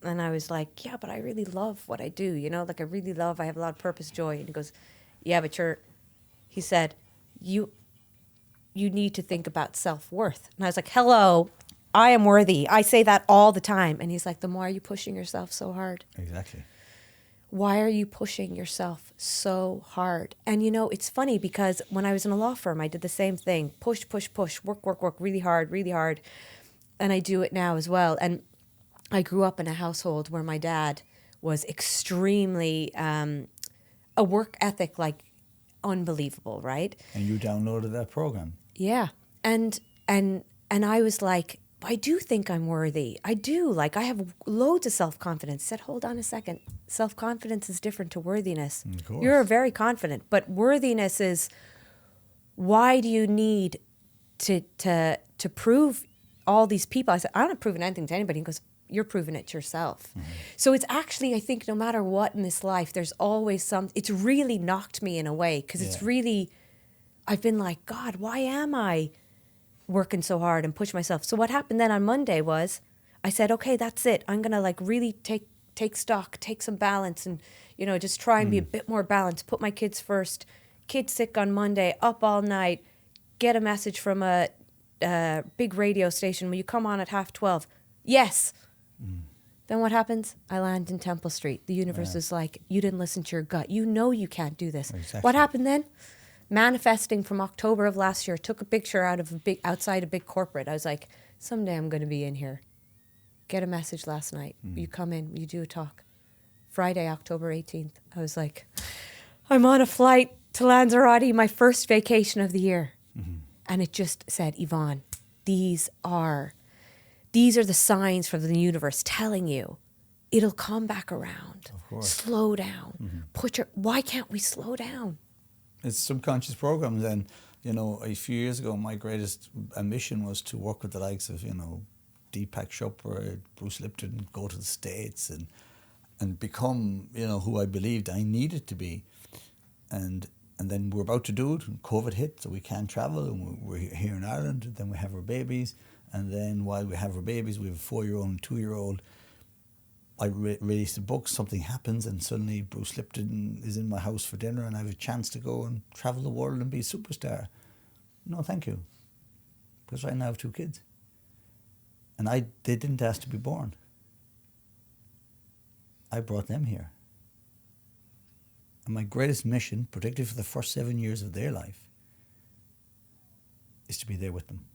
And I was like, yeah, but I really love what I do. I have a lot of purpose, joy. And he goes, yeah, but he said, you need to think about self-worth. And I was like, hello, I am worthy. I say that all the time. And he's like, then why are you pushing yourself so hard? Exactly. Why are you pushing yourself so hard? And it's funny because when I was in a law firm, I did the same thing. Push, work really hard. And I do it now as well. And I grew up in a household where my dad was extremely, a work ethic, like unbelievable, right? And you downloaded that program. Yeah. And I was like, I do think I'm worthy. I do. I have loads of self-confidence. I said, hold on a second. Self-confidence is different to worthiness. Of course. You're very confident, but worthiness is, why do you need to prove all these people? I said, I'm not proving anything to anybody. He goes, you're proving it to yourself. Mm-hmm. So it's actually, I think no matter what in this life, there's always it's really knocked me in a way because it's really, I've been like, God, why am I working so hard and push myself? So what happened then on Monday was I said, okay, that's it. I'm going to really take stock, take some balance and, just try and be a bit more balanced, put my kids first. Kid sick on Monday, up all night, get a message from a big radio station. Will you come on at 12:30? Yes. Then what happens? I land in Temple Street. The universe is like, you didn't listen to your gut. You know you can't do this. Exactly. What happened then? Manifesting from October of last year, took a picture outside a big corporate. I was like, someday I'm going to be in here. Get a message last night. You come in, you do a talk. Friday, October 18th. I was like, I'm on a flight to Lanzarote, my first vacation of the year. And it just said, Yvonne, these are the signs from the universe telling you it'll come back around. Of course. Slow down. Why can't we slow down? It's subconscious programs. And, a few years ago, my greatest ambition was to work with the likes of, Deepak Chopra, Bruce Lipton, go to the States and become, who I believed I needed to be. And then we're about to do it, and COVID hit, so we can't travel, and we're here in Ireland, and then we have our babies, and then while we have our babies, we have a 4-year-old and 2-year-old. I released a book, something happens, and suddenly Bruce Lipton is in my house for dinner, and I have a chance to go and travel the world and be a superstar. No, thank you. Because right now I have 2 kids. And they didn't ask to be born. I brought them here. And my greatest mission, particularly for the first 7 years of their life, is to be there with them.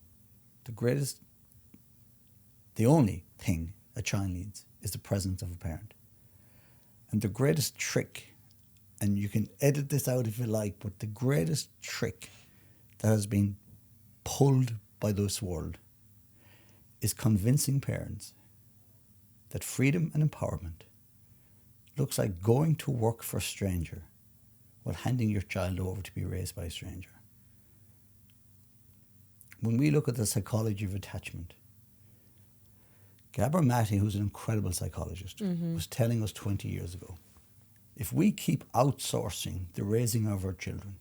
The only thing a child needs is the presence of a parent. And the greatest trick, and you can edit this out if you like, but the greatest trick that has been pulled by this world is convincing parents that freedom and empowerment looks like going to work for a stranger while handing your child over to be raised by a stranger. When we look at the psychology of attachment, Gabor Mate, who's an incredible psychologist, was telling us 20 years ago, if we keep outsourcing the raising of our children,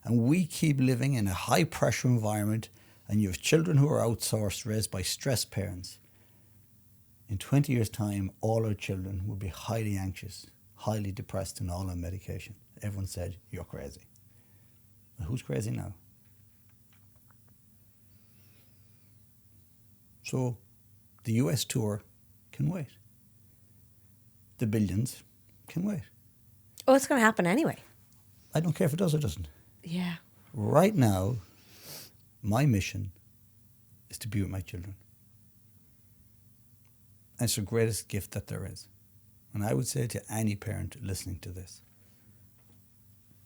and we keep living in a high-pressure environment, and you have children who are outsourced, raised by stressed parents, in 20 years' time, all our children will be highly anxious, highly depressed, and all on medication. Everyone said, you're crazy. Well, who's crazy now? So the US tour can wait. The billions can wait. Oh, it's going to happen anyway. I don't care if it does or doesn't. Yeah. Right now, my mission is to be with my children. And it's the greatest gift that there is. And I would say to any parent listening to this,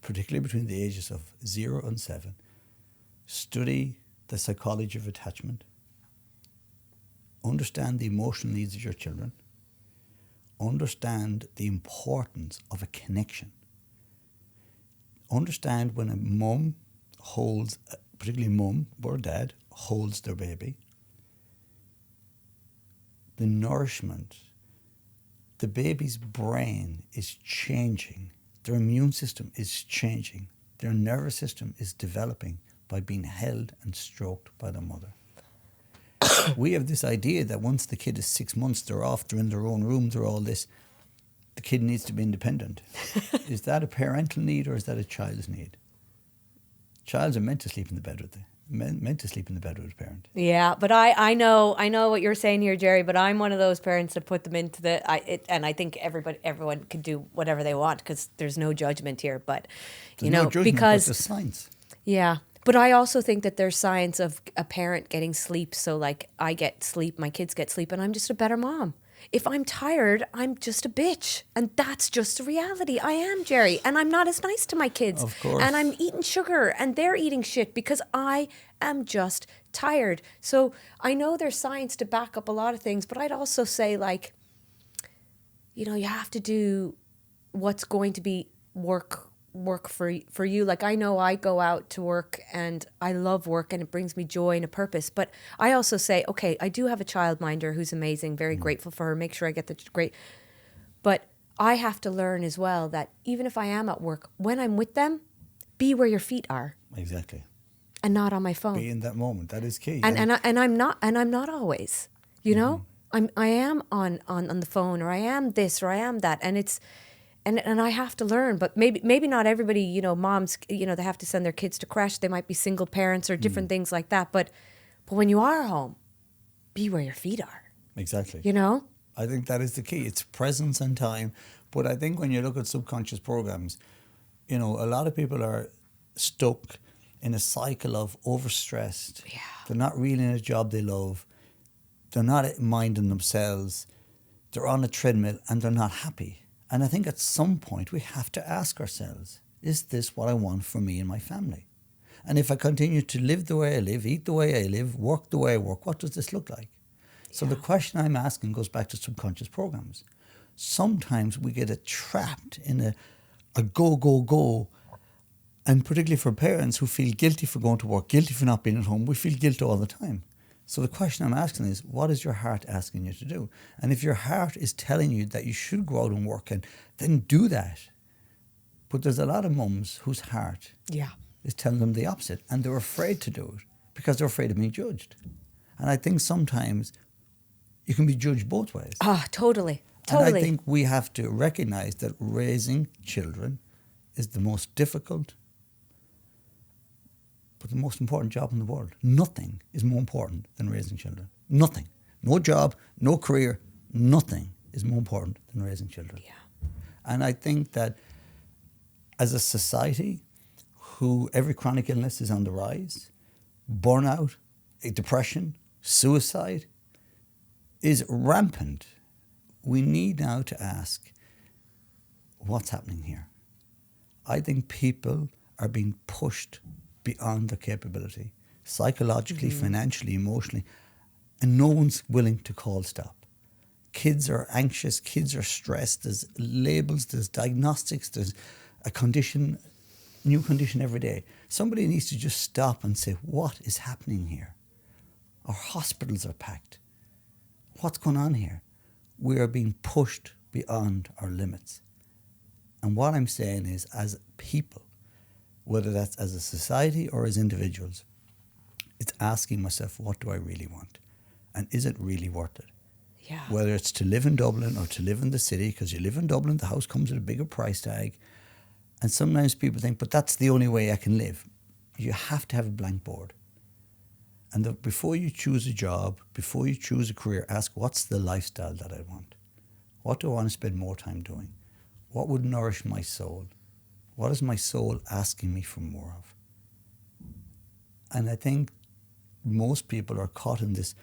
particularly between the ages of 0 and 7, study the psychology of attachment, understand the emotional needs of your children, understand the importance of a connection, understand when a mum holds, particularly mum or dad, holds their baby, the nourishment, the baby's brain is changing, their immune system is changing, their nervous system is developing by being held and stroked by their mother. We have this idea that once the kid is 6 months, they're off, they're in their own rooms or all this. The kid needs to be independent. Is that a parental need or is that a child's need? Childs are meant to sleep in the bed with a parent. Yeah, but I know what you're saying here, Gerry. But I'm one of those parents that put them into and I think everyone can do whatever they want because there's no judgment here. But There's no judgment, because but there's science. Yeah, but I also think that there's science of a parent getting sleep. So like I get sleep, my kids get sleep, and I'm just a better mom. If I'm tired, I'm just a bitch. And that's just the reality. I am, Gerry. And I'm not as nice to my kids. Of course. And I'm eating sugar and they're eating shit because I am just tired. So I know there's science to back up a lot of things, but I'd also say like, you have to do what's going to be work for you. Like I know I go out to work and I love work and it brings me joy and a purpose, but I also say, okay, I do have a childminder who's amazing, very grateful for her, make sure I get the great, but I have to learn as well that even if I am at work, when I'm with them, be where your feet are. Exactly. And not on my phone. Be in that moment. That is key. And I'm not always, I am on the phone or I am this or I am that, and it's And I have to learn, but maybe not everybody, moms, they have to send their kids to creche. They might be single parents or different things like that. But But when you are home, be where your feet are, Exactly. you know? I think that is the key. It's presence and time. But I think when you look at subconscious programs, you know, a lot of people are stuck in a cycle of overstressed. Yeah. They're not really in a job they love. They're not minding themselves. They're on a treadmill and they're not happy. And I think at some point we have to ask ourselves, is this what I want for me and my family? And if I continue to live the way I live, eat the way I live, work the way I work, what does this look like? So the question I'm asking goes back to subconscious programs. Sometimes we get trapped in a go, go, go. And particularly for parents who feel guilty for going to work, guilty for not being at home, we feel guilt all the time. So the question I'm asking is, what is your heart asking you to do? And if your heart is telling you that you should go out and work, and then do that. But there's a lot of mums whose heart is telling them the opposite, and they're afraid to do it because they're afraid of being judged. And I think sometimes you can be judged both ways. Totally. And I think we have to recognize that raising children is the most difficult, but the most important job in the world. Nothing is more important than raising children. Nothing. No job, no career, nothing is more important than raising children. Yeah. And I think that as a society, every chronic illness is on the rise, burnout, depression, suicide is rampant. We need now to ask, what's happening here? I think people are being pushed beyond their capability, psychologically, financially, emotionally, and no one's willing to call stop. Kids are anxious, kids are stressed, there's labels, there's diagnostics, there's a condition, new condition every day. Somebody needs to just stop and say, what is happening here? Our hospitals are packed. What's going on here? We are being pushed beyond our limits. And what I'm saying is, as people, whether that's as a society or as individuals, it's asking myself, what do I really want? And is it really worth it? Yeah. Whether it's to live in Dublin or to live in the city, because you live in Dublin, the house comes with a bigger price tag. And sometimes people think, but that's the only way I can live. You have to have a blank board. And before you choose a job, before you choose a career, ask, what's the lifestyle that I want? What do I want to spend more time doing? What would nourish my soul? What is my soul asking me for more of? And I think most people are caught in this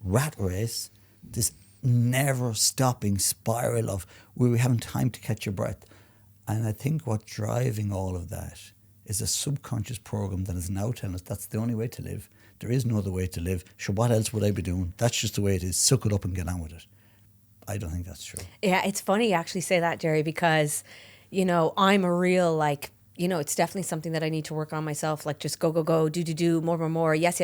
rat race, this never-stopping spiral of where we haven't time to catch your breath. And I think what's driving all of that is a subconscious program that is now telling us that's the only way to live. There is no other way to live. Sure, what else would I be doing? That's just the way it is. Suck it up and get on with it. I don't think that's true. Yeah, it's funny you actually say that, Gerry, because, you know, I'm a real, it's definitely something that I need to work on myself, just go, go, go, do, more, yes,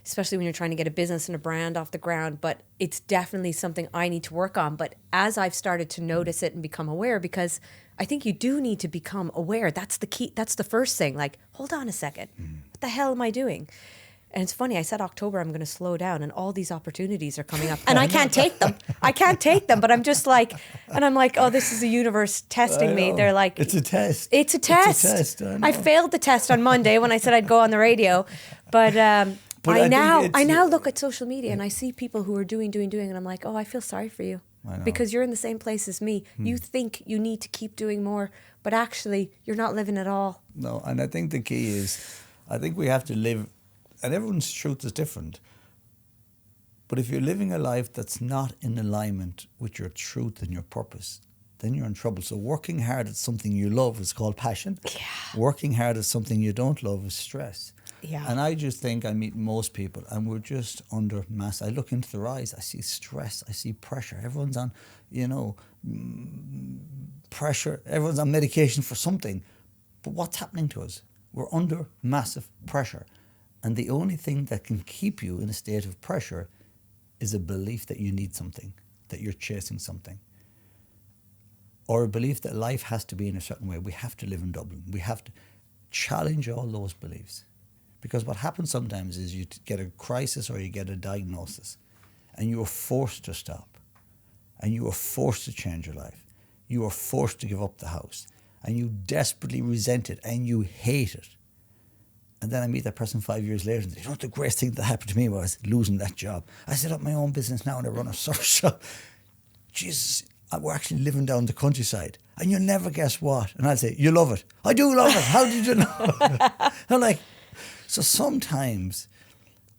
especially when you're trying to get a business and a brand off the ground. But it's definitely something I need to work on. But as I've started to notice it and become aware, because I think you do need to become aware. That's the key. That's the first thing. Hold on a second. What the hell am I doing? And it's funny, I said October, I'm going to slow down, and all these opportunities are coming up. And I can't take them. But I'm just oh, this is the universe testing me. They're like... It's a test. It's a test. It's a test. I failed the test on Monday when I said I'd go on the radio. But I now look at social media and I see people who are doing, and I'm like, oh, I feel sorry for you. Because you're in the same place as me. You think you need to keep doing more, but actually you're not living at all. No, and I think the key is, I think we have to live, and everyone's truth is different. But if you're living a life that's not in alignment with your truth and your purpose, then you're in trouble. So working hard at something you love is called passion. Yeah. Working hard at something you don't love is stress. Yeah. And I just think I meet most people and we're just under mass. I look into their eyes, I see stress, I see pressure. Everyone's on, pressure. Everyone's on medication for something. But what's happening to us? We're under massive pressure. And the only thing that can keep you in a state of pressure is a belief that you need something, that you're chasing something. Or a belief that life has to be in a certain way. We have to live in Dublin. We have to challenge all those beliefs. Because what happens sometimes is you get a crisis or you get a diagnosis and you are forced to stop and you are forced to change your life. You are forced to give up the house and you desperately resent it and you hate it. And then I meet that person 5 years later and they say, you know what the greatest thing that happened to me was losing that job. I set up my own business now and I run a surf shop. Jesus, we're actually living down the countryside. And you'll never guess what. And I'll say, you love it. I do love it. How did you know? I'm like, so sometimes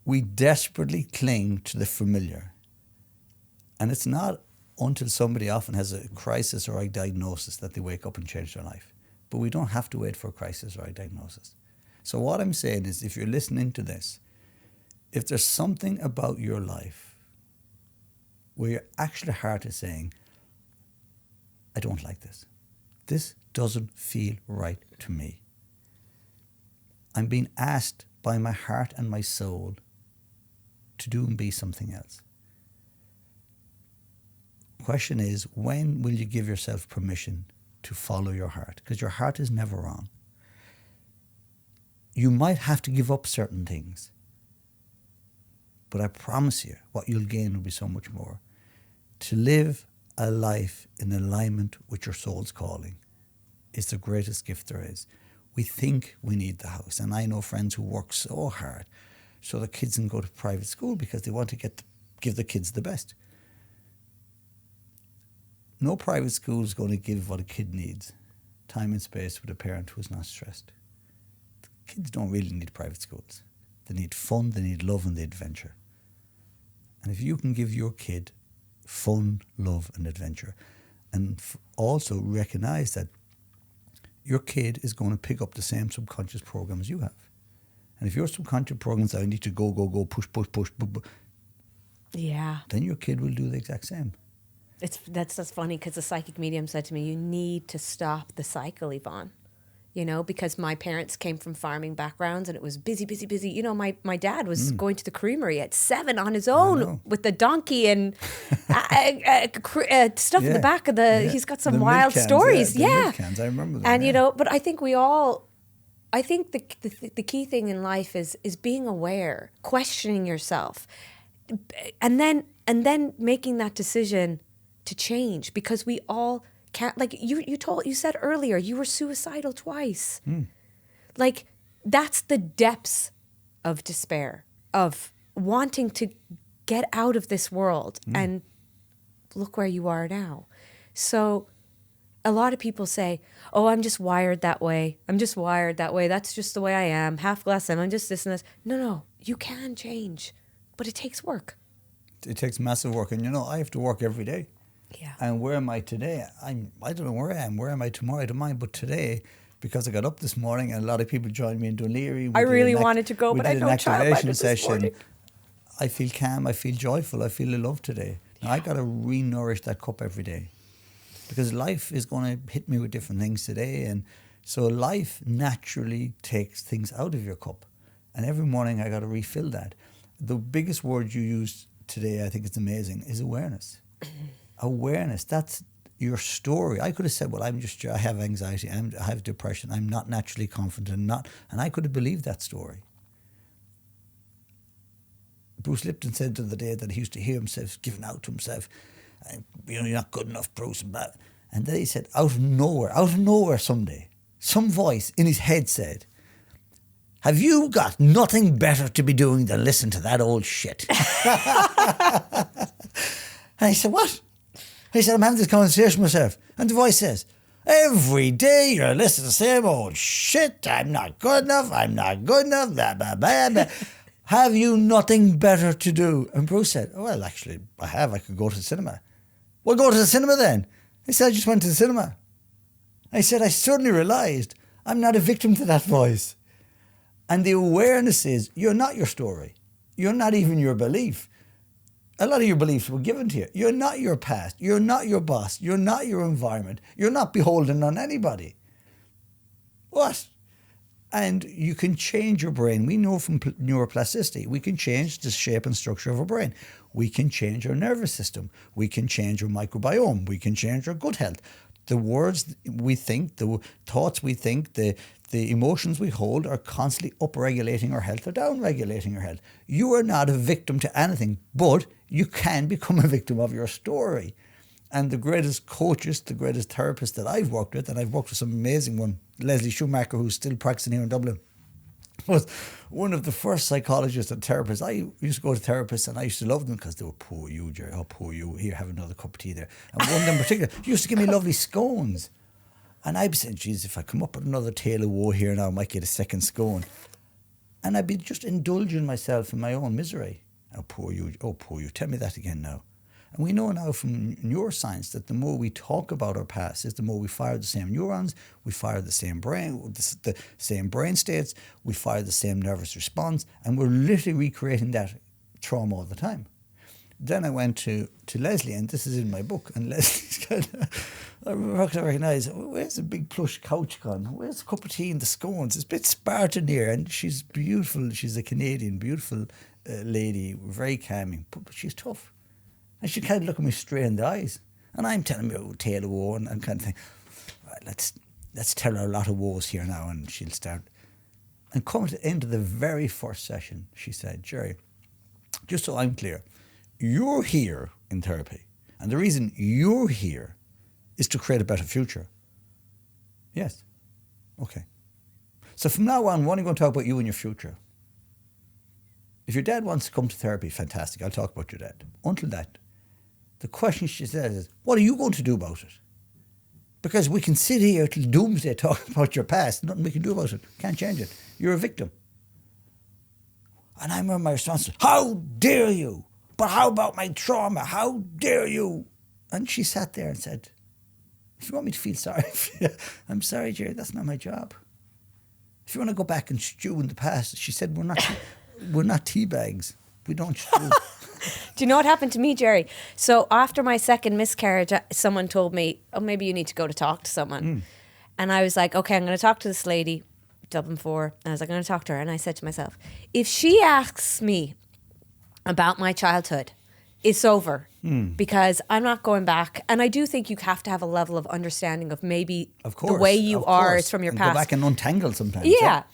we desperately cling to the familiar. And it's not until somebody often has a crisis or a diagnosis that they wake up and change their life. But we don't have to wait for a crisis or a diagnosis. So what I'm saying is, if you're listening to this, if there's something about your life where your actual heart is saying, I don't like this. This doesn't feel right to me. I'm being asked by my heart and my soul to do and be something else. Question is, when will you give yourself permission to follow your heart? Because your heart is never wrong. You might have to give up certain things, but I promise you what you'll gain will be so much more. To live a life in alignment with your soul's calling is the greatest gift there is. We think we need the house, and I know friends who work so hard so their kids can go to private school because they want to give the kids the best. No private school is going to give what a kid needs, time and space with a parent who's not stressed. Kids don't really need private schools. They need fun, they need love and the adventure. And if you can give your kid fun, love and adventure, and also recognize that your kid is going to pick up the same subconscious programs you have. And if your subconscious programs are, I need to go, push, Yeah. then your kid will do the exact same. That's funny because the psychic medium said to me, you need to stop the cycle, Yvonne. You know, because my parents came from farming backgrounds and it was busy. You know, my dad was going to the creamery at 7 on his own with the donkey and stuff in the back of the, he's got some wild stories. The milk cans, I remember them. And, you know, but I think I think the key thing in life is being aware, questioning yourself, and then making that decision to change, because we all can't, like you said earlier, you were suicidal twice. Like, that's the depths of despair, of wanting to get out of this world, and look where you are now. So a lot of people say, oh, I'm just wired that way. That's just the way I am. Half glass, I'm just this and this. No, you can change, but it takes work. It takes massive work. And, you know, I have to work every day. Yeah. And where am I today? I don't know where I am. Where am I tomorrow? I don't mind. But today, because I got up this morning and a lot of people joined me in Dunleary. I really wanted to go, but I don't activation session. I feel calm. I feel joyful. I feel love today. Yeah. Now I got to re-nourish that cup every day, because life is going to hit me with different things today. And so life naturally takes things out of your cup. And every morning I got to refill that. The biggest word you used today, I think it's amazing, is awareness. Awareness, that's your story. I could have said, well, I have anxiety, I have depression, I'm not naturally confident, and I could have believed that story. Bruce Lipton said the other day that he used to hear himself giving out to himself, you know, you're not good enough, Bruce, and that. And then he said, out of nowhere someday, some voice in his head said, have you got nothing better to be doing than listen to that old shit? And he said, what? He said, I'm having this conversation with myself. And the voice says, every day you're listening to the same old shit. I'm not good enough. Blah, blah, blah, blah. Have you nothing better to do? And Bruce said, oh, well, actually, I have. I could go to the cinema. Well, go to the cinema then. He said, I just went to the cinema. I said, I suddenly realised I'm not a victim to that voice. And the awareness is, you're not your story. You're not even your belief. A lot of your beliefs were given to you. You're not your past. You're not your boss. You're not your environment. You're not beholden on anybody. What? And you can change your brain. We know from neuroplasticity, we can change the shape and structure of our brain. We can change our nervous system. We can change our microbiome. We can change our gut health. The words we think, the thoughts we think, the emotions we hold are constantly up-regulating our health or down-regulating our health. You are not a victim to anything, but you can become a victim of your story. And the greatest coaches, the greatest therapists that I've worked with, and I've worked with some amazing one, Leslie Schumacher, who's still practicing here in Dublin. was one of the first psychologists and therapists. I used to go to therapists and I used to love them because they were, poor you, Gerry, oh, poor you, here, have another cup of tea there. And one of them in particular used to give me lovely scones. And I'd be saying, geez, if I come up with another tale of woe here now, I might get a second scone. And I'd be just indulging myself in my own misery. Oh, poor you, tell me that again now. And we know now from neuroscience that the more we talk about our past is the more we fire the same neurons, we fire the same brain, the same brain states, we fire the same nervous response, and we're literally recreating that trauma all the time. Then I went to Leslie, and this is in my book, and Leslie's kind of, I recognise, where's the big plush couch gone? Where's the cup of tea and the scones? It's a bit Spartan here, and she's beautiful. She's a Canadian, beautiful lady, very calming, but she's tough. And she kind of look at me straight in the eyes. And I'm telling me a tale of woe and kind of think, right, let's tell her a lot of woes here now, and she'll start. And coming to the end of the very first session, she said, Gerry, just so I'm clear, you're here in therapy. And the reason you're here is to create a better future. Yes. Okay. So from now on, we're only going to talk about you and your future. If your dad wants to come to therapy, fantastic. I'll talk about your dad. Until that, the question she says is, what are you going to do about it? Because we can sit here till doomsday talking about your past. Nothing we can do about it. Can't change it. You're a victim. And I remember my response, how dare you? But how about my trauma? How dare you? And she sat there and said, if you want me to feel sorry for you, I'm sorry, Gerry, that's not my job. If you want to go back and stew in the past, she said, we're not tea bags. We don't stew. Do you know what happened to me, Gerry? So after my second miscarriage, someone told me, oh, maybe you need to go to talk to someone. And I was like, okay, I'm going to talk to this lady, Dublin 4. And I was like, I'm going to talk to her. And I said to myself, if she asks me about my childhood, it's over. Because I'm not going back. And I do think you have to have a level of understanding of maybe the way you are is from your past. Go back and untangle sometimes.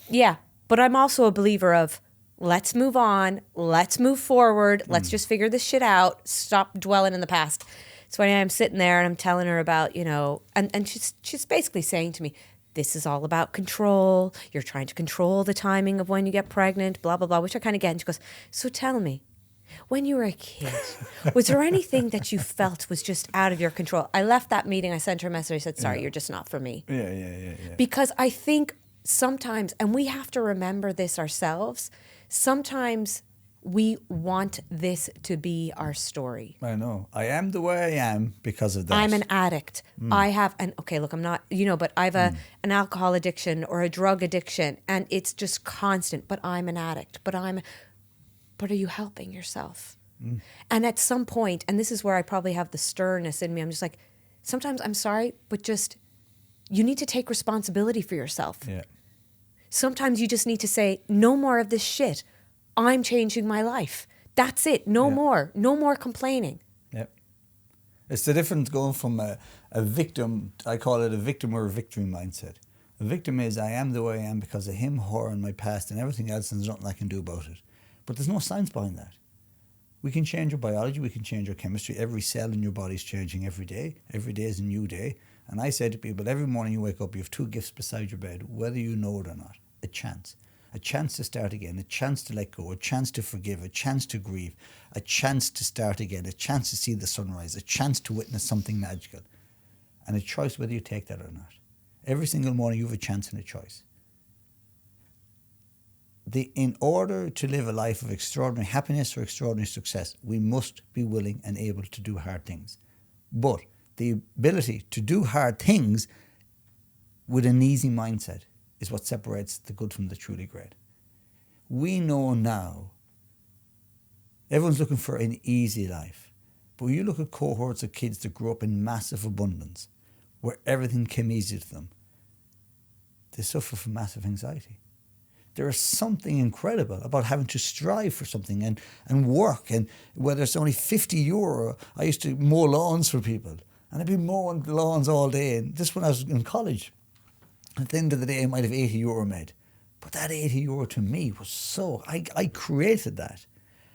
Yeah. But I'm also a believer of, let's move on. Let's move forward. Let's just figure this shit out. Stop dwelling in the past. So I'm sitting there and I'm telling her about, and she's basically saying to me, this is all about control. You're trying to control the timing of when you get pregnant, blah, blah, blah, which I kind of get. And she goes, so tell me, when you were a kid, was there anything that you felt was just out of your control? I left that meeting. I sent her a message. I said, sorry, you're just not for me. Yeah. Because I think sometimes, and we have to remember this ourselves, sometimes we want this to be our story. I know. I am the way I am because of that. I'm an addict. I have I'm not, but I have an alcohol addiction or a drug addiction, and it's just constant. But I'm an addict. But are you helping yourself? And at some point, and this is where I probably have the sternness in me, I'm just like, sometimes I'm sorry, but just, you need to take responsibility for yourself. Yeah. Sometimes you just need to say, no more of this shit. I'm changing my life. That's it. No more. No more complaining. Yep. It's the difference going from a victim, I call it a victim or a victory mindset. A victim is, I am the way I am because of him, her, and my past and everything else, and there's nothing I can do about it. But there's no science behind that. We can change our biology, we can change our chemistry. Every cell in your body is changing every day. Every day is a new day. And I say to people, every morning you wake up, you have two gifts beside your bed, whether you know it or not. A chance to start again, a chance to let go, a chance to forgive, a chance to grieve, a chance to start again, a chance to see the sunrise, a chance to witness something magical. And a choice whether you take that or not. Every single morning you have a chance and a choice. In order to live a life of extraordinary happiness or extraordinary success, we must be willing and able to do hard things. But the ability to do hard things with an easy mindset is what separates the good from the truly great. We know now, everyone's looking for an easy life. But when you look at cohorts of kids that grew up in massive abundance, where everything came easy to them, they suffer from massive anxiety. There is something incredible about having to strive for something and work. And whether it's only €50, I used to mow lawns for people. And I'd be mowing the lawns all day. And this when I was in college. At the end of the day, I might have €80 made. But that €80 to me was so, I created that.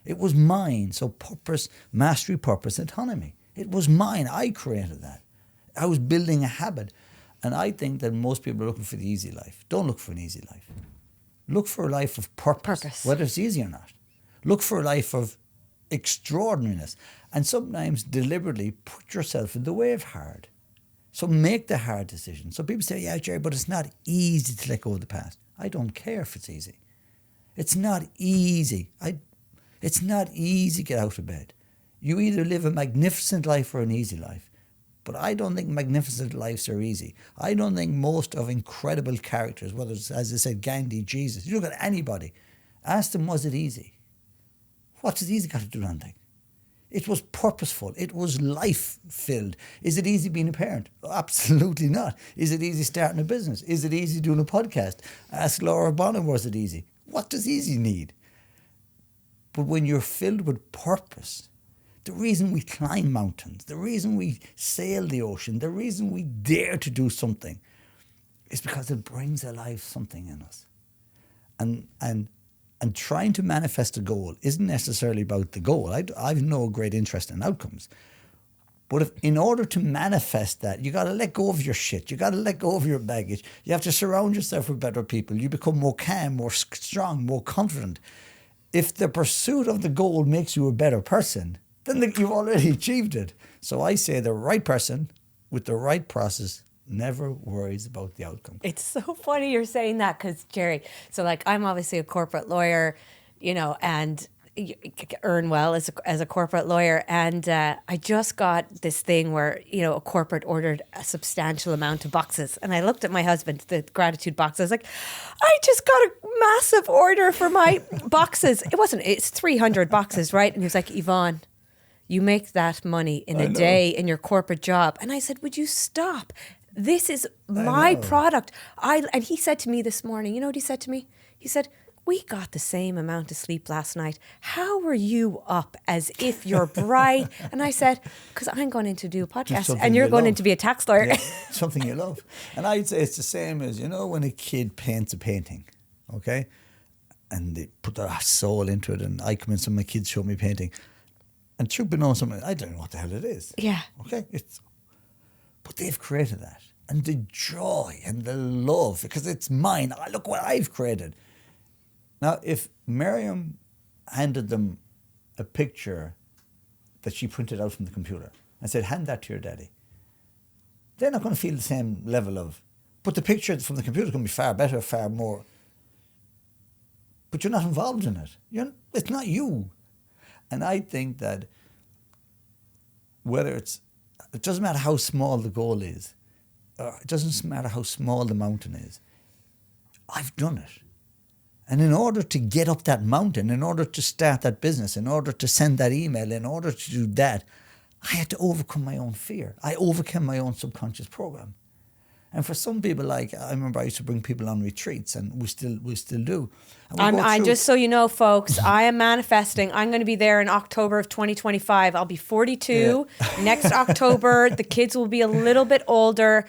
It was mine. So purpose, mastery, purpose, autonomy. It was mine. I created that. I was building a habit. And I think that most people are looking for the easy life. Don't look for an easy life. Look for a life of purpose. Whether it's easy or not. Look for a life of extraordinariness. And sometimes deliberately put yourself in the way of hard. So make the hard decision. So people say, yeah, Gerry, but it's not easy to let go of the past. I don't care if it's easy. It's not easy. It's not easy to get out of bed. You either live a magnificent life or an easy life. But I don't think magnificent lives are easy. I don't think most of incredible characters, whether it's, as I said, Gandhi, Jesus, you look at anybody, ask them, was it easy? What's it easy got to do with anything? It was purposeful. It was life-filled. Is it easy being a parent? Absolutely not. Is it easy starting a business? Is it easy doing a podcast? Ask Laura Bonham, was it easy? What does easy need? But when you're filled with purpose, the reason we climb mountains, the reason we sail the ocean, the reason we dare to do something is because it brings alive something in us. And trying to manifest a goal isn't necessarily about the goal. I've no great interest in outcomes. But in order to manifest that, you got to let go of your shit. You got to let go of your baggage. You have to surround yourself with better people. You become more calm, more strong, more confident. If the pursuit of the goal makes you a better person, then you've already achieved it. So I say the right person with the right process never worries about the outcome. It's so funny you're saying that because, Gerry, so like I'm obviously a corporate lawyer, you know, and earn well as a corporate lawyer. And I just got this thing where, you know, a corporate ordered a substantial amount of boxes. And I looked at my husband, the gratitude box. I was like, I just got a massive order for my boxes. It's 300 boxes, right? And he was like, Yvonne, you make that money in a day in your corporate job. And I said, would you stop? This is my product. And he said to me this morning, you know what he said to me? He said, we got the same amount of sleep last night. How were you up as if you're bright? And I said, because I'm going in to do a podcast and you're going in to be a tax lawyer. Yeah, something you love. And I'd say it's the same as, you know, when a kid paints a painting, okay? And they put their soul into it. And I come in, some of my kids show me painting. And truth be known, I don't know what the hell it is. Yeah. Okay? But they've created that. And the joy and the love, because it's mine. Look what I've created. Now, if Miriam handed them a picture that she printed out from the computer and said, hand that to your daddy, they're not going to feel the same level of... But the picture from the computer is going to be far better, far more... But you're not involved in it. It's not you. And I think that it doesn't matter how small the goal is, or it doesn't matter how small the mountain is, I've done it. And in order to get up that mountain, in order to start that business, in order to send that email, in order to do that, I had to overcome my own fear. I overcame my own subconscious program. And for some people, like, I remember I used to bring people on retreats, and we still do. I just so you know, folks, I am manifesting. I'm going to be there in October of 2025. I'll be 42. Yeah. Next October, the kids will be a little bit older.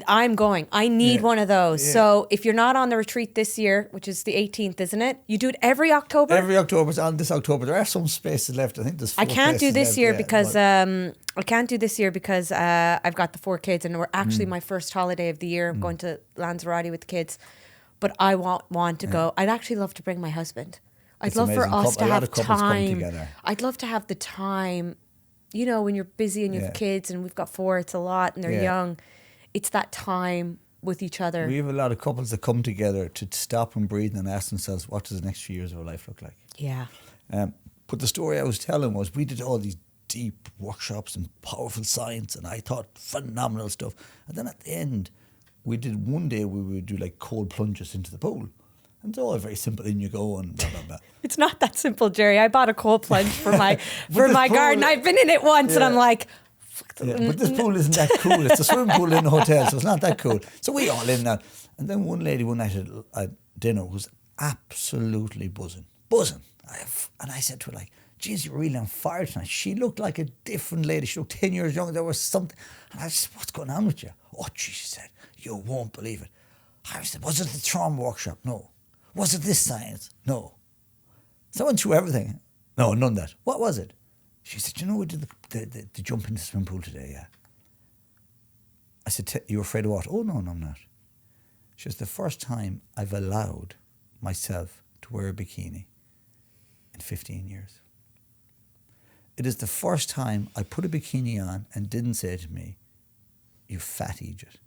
I'm going. I need one of those. Yeah. So if you're not on the retreat this year, which is the 18th, isn't it? You do it every October? Every October. It's on this October. There are some spaces left. I think there's 4 I can't do this left. year because I can't do this year because I've got the 4 kids, and we're actually my first holiday of the year. I'm going to Lanzarote with the kids. But I want to go. I'd actually love to bring my husband. I'd love for us to have time. I'd love to have the time. You know, when you're busy and you have kids, and we've got 4, it's a lot, and they're young. It's that time with each other. We have a lot of couples that come together to stop and breathe and ask themselves, what does the next few years of our life look like? Yeah. But the story I was telling was we did all these deep workshops and powerful science, and I thought phenomenal stuff. And then at the end, we did one day we would do like cold plunges into the pool. And it's all very simple, in you go and blah, blah, blah. It's not that simple, Gerry. I bought a cold plunge for my garden. I've been in it once and I'm like... Yeah, but this pool isn't that cool. It's a swimming pool in a hotel, so it's not that cool. So we all in that. And then one lady one night at dinner was absolutely buzzing. And I said to her, like, geez, you're really on fire tonight. She looked like a different lady. She looked 10 years younger. There was something. And I said, what's going on with you? Oh, gee, she said, you won't believe it. I said, was it the trauma workshop? No. Was it this science? No. So I went through everything. No, none of that. What was it? She said, you know, we did the jump in the swimming pool today, yeah. I said, you were afraid of what? Oh, no, I'm not. She says, the first time I've allowed myself to wear a bikini in 15 years. It is the first time I put a bikini on and didn't say to me, "You fat idiot."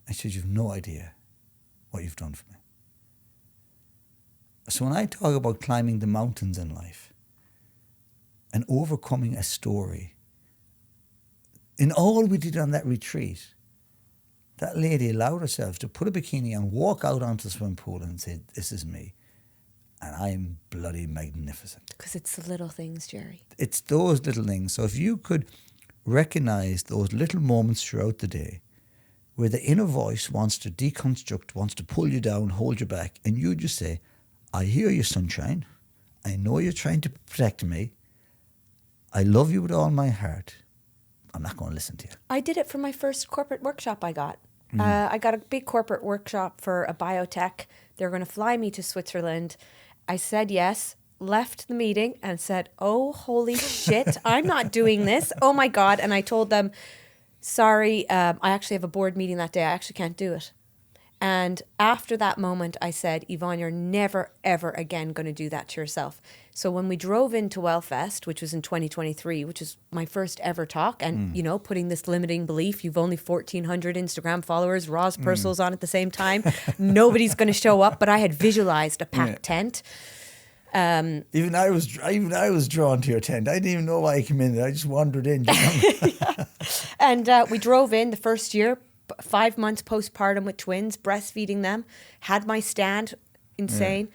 I said, "You've no idea what you've done for me." So when I talk about climbing the mountains in life and overcoming a story, in all we did on that retreat, that lady allowed herself to put a bikini on, walk out onto the swimming pool and say, "This is me. And I'm bloody magnificent." Because it's the little things, Gerry. It's those little things. So if you could recognize those little moments throughout the day where the inner voice wants to deconstruct, wants to pull you down, hold you back, and you just say, "I hear you, sunshine. I know you're trying to protect me. I love you with all my heart. I'm not going to listen to you." I did it for my first corporate workshop I got. I got a big corporate workshop for a biotech. They were going to fly me to Switzerland. I said yes, left the meeting and said, "Oh, holy shit, I'm not doing this. Oh my God." And I told them, "Sorry, I actually have a board meeting that day. I actually can't do it." And after that moment, I said, "Yvonne, you're never, ever again going to do that to yourself." So when we drove into Wellfest, which was in 2023, which is my first ever talk, and, you know, putting this limiting belief, you've only 1,400 Instagram followers, Roz Purcell's on at the same time, nobody's going to show up, but I had visualized a packed tent. Even I was drawn to your tent. I didn't even know why I came in. I just wandered in. Yeah. And we drove in the first year, 5 months postpartum with twins, breastfeeding them, had my stand, insane.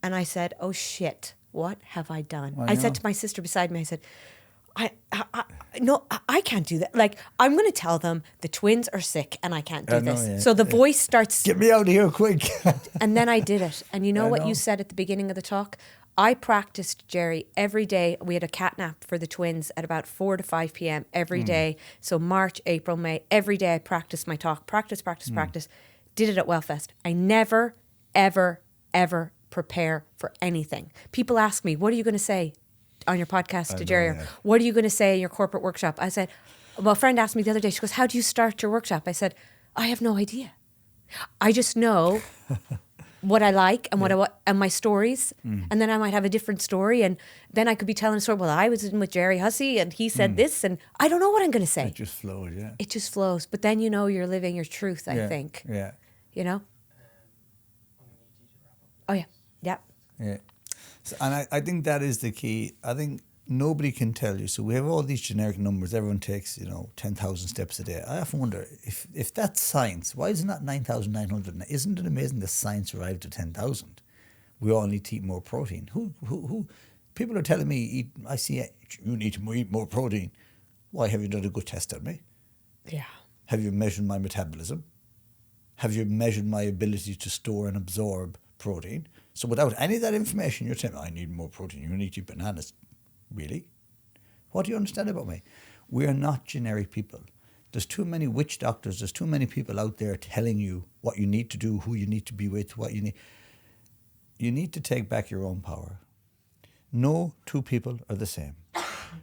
And I said, "Oh shit, what have I done?" I said to my sister beside me, I said, I can't do that. Like, I'm going to tell them the twins are sick and I can't do this. So the voice starts, "Get me out of here quick." And then I did it. And you know what you said at the beginning of the talk? I practiced, Gerry, every day. We had a cat nap for the twins at about 4 to 5 p.m. every day. So March, April, May, every day I practiced my talk. Practice. Did it at Wellfest. I never, ever, ever prepare for anything. People ask me, "What are you going to say on your podcast to Gerry? What are you going to say in your corporate workshop?" I said, well, a friend asked me the other day, she goes, "How do you start your workshop?" I said, "I have no idea. I just know what I like and and my stories, and then I might have a different story, and then I could be telling a story. Well, I was in with Gerry Hussey, and he said this, and I don't know what I'm going to say. It just flows, yeah. It just flows. But then you know you're living your truth. I think. Yeah. You know. Oh yeah. Yeah. Yeah. So, and I think that is the key. I think nobody can tell you. So we have all these generic numbers. Everyone takes 10,000 steps a day. I often wonder if that's science, why is it not 9,900? Isn't it amazing that science arrived at 10,000? We all need to eat more protein. Who? People are telling me, I see you need to eat more protein. Why, have you done a good test on me? Yeah. Have you measured my metabolism? Have you measured my ability to store and absorb protein? So without any of that information, you're saying, "I need more protein. You need to eat bananas." Really? What do you understand about me? We are not generic people. There's too many witch doctors. There's too many people out there telling you what you need to do, who you need to be with, what you need. You need to take back your own power. No two people are the same.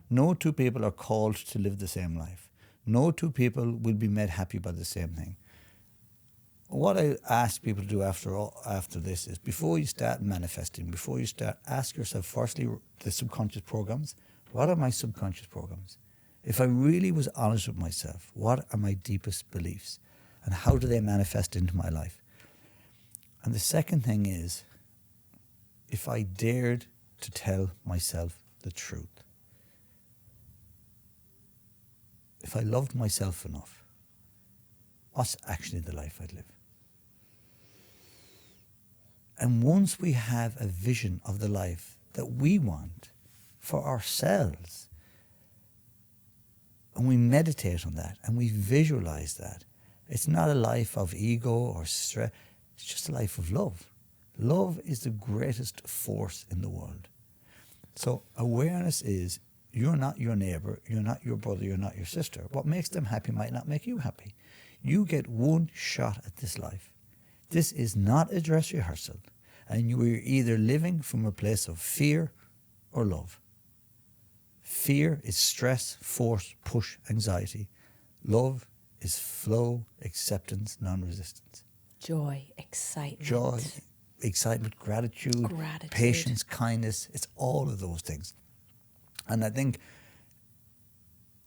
No two people are called to live the same life. No two people will be made happy by the same thing. What I ask people to do after this is, before you start manifesting, before you start, ask yourself firstly the subconscious programs. What are my subconscious programs? If I really was honest with myself, what are my deepest beliefs? And how do they manifest into my life? And the second thing is, if I dared to tell myself the truth. If I loved myself enough, what's actually the life I'd live? And once we have a vision of the life that we want for ourselves, and we meditate on that, and we visualize that, it's not a life of ego or stress, it's just a life of love. Love is the greatest force in the world. So awareness is, you're not your neighbour, you're not your brother, you're not your sister. What makes them happy might not make you happy. You get one shot at this life. This is not a dress rehearsal, and you are either living from a place of fear or love. Fear is stress, force, push, anxiety. Love is flow, acceptance, non-resistance. Joy, excitement. Joy, excitement, gratitude, patience, kindness. It's all of those things. And I think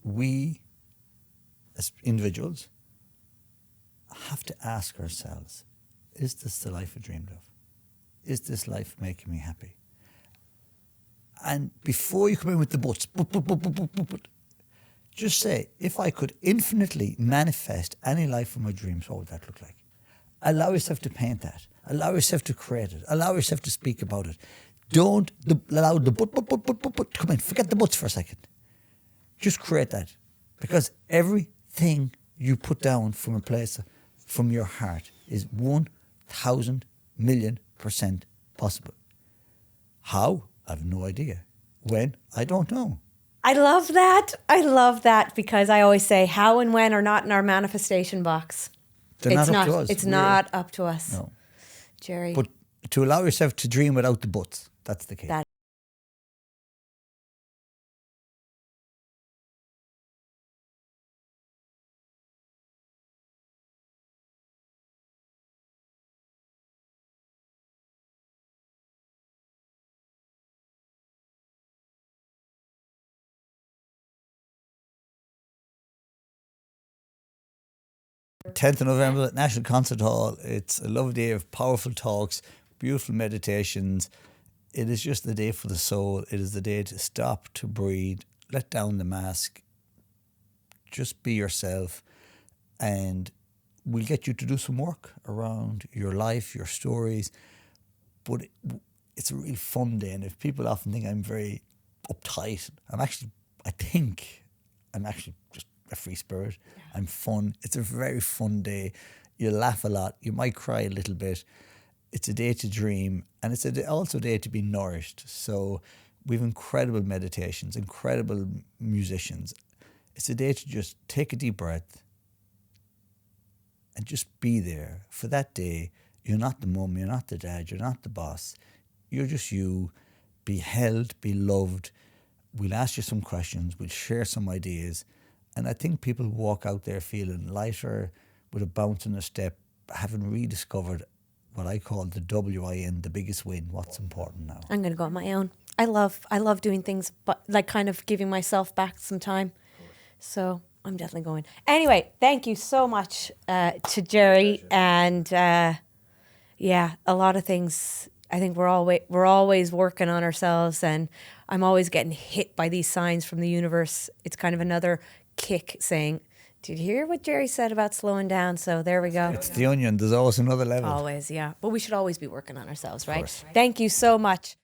we, as individuals, have to ask ourselves, is this the life I dreamed of? Is this life making me happy? And before you come in with the buts, just say, if I could infinitely manifest any life from my dreams, what would that look like? Allow yourself to paint that. Allow yourself to create it. Allow yourself to speak about it. Don't allow the but. Come in, forget the buts for a second. Just create that. Because everything you put down from a place, from your heart, is 1,000 million% possible. How? I have no idea. When? I don't know. I love that. I love that because I always say how and when are not in our manifestation box. They're not up to us. It's not up to us. No. Gerry. But to allow yourself to dream without the buts, that's the key. That Tenth of November at National Concert Hall. It's a lovely day of powerful talks, beautiful meditations. It is just the day for the soul. It is the day to stop, to breathe, let down the mask, just be yourself, and we'll get you to do some work around your life, your stories. But it's a really fun day, and if people often think I'm very uptight, I think I'm actually just a free spirit. Yeah. I'm fun. It's a very fun day. You laugh a lot. You might cry a little bit. It's a day to dream, and it's also a day to be nourished. So we have incredible meditations, incredible musicians. It's a day to just take a deep breath and just be there for that day. You're not the mum, you're not the dad, you're not the boss. You're just you. Be held, be loved. We'll ask you some questions. We'll share some ideas. And I think people walk out there feeling lighter, with a bounce in a step, having rediscovered what I call the WIN, the biggest win, what's important now. I'm going to go on my own. I love doing things, but like kind of giving myself back some time. So I'm definitely going. Anyway, thank you so much to Gerry. And yeah, a lot of things. I think we're always working on ourselves, and I'm always getting hit by these signs from the universe. It's kind of another kick saying, did you hear what Gerry said about slowing down? So there we go. It's the onion. There's always another level. Always, yeah. But we should always be working on ourselves, right? Thank you so much.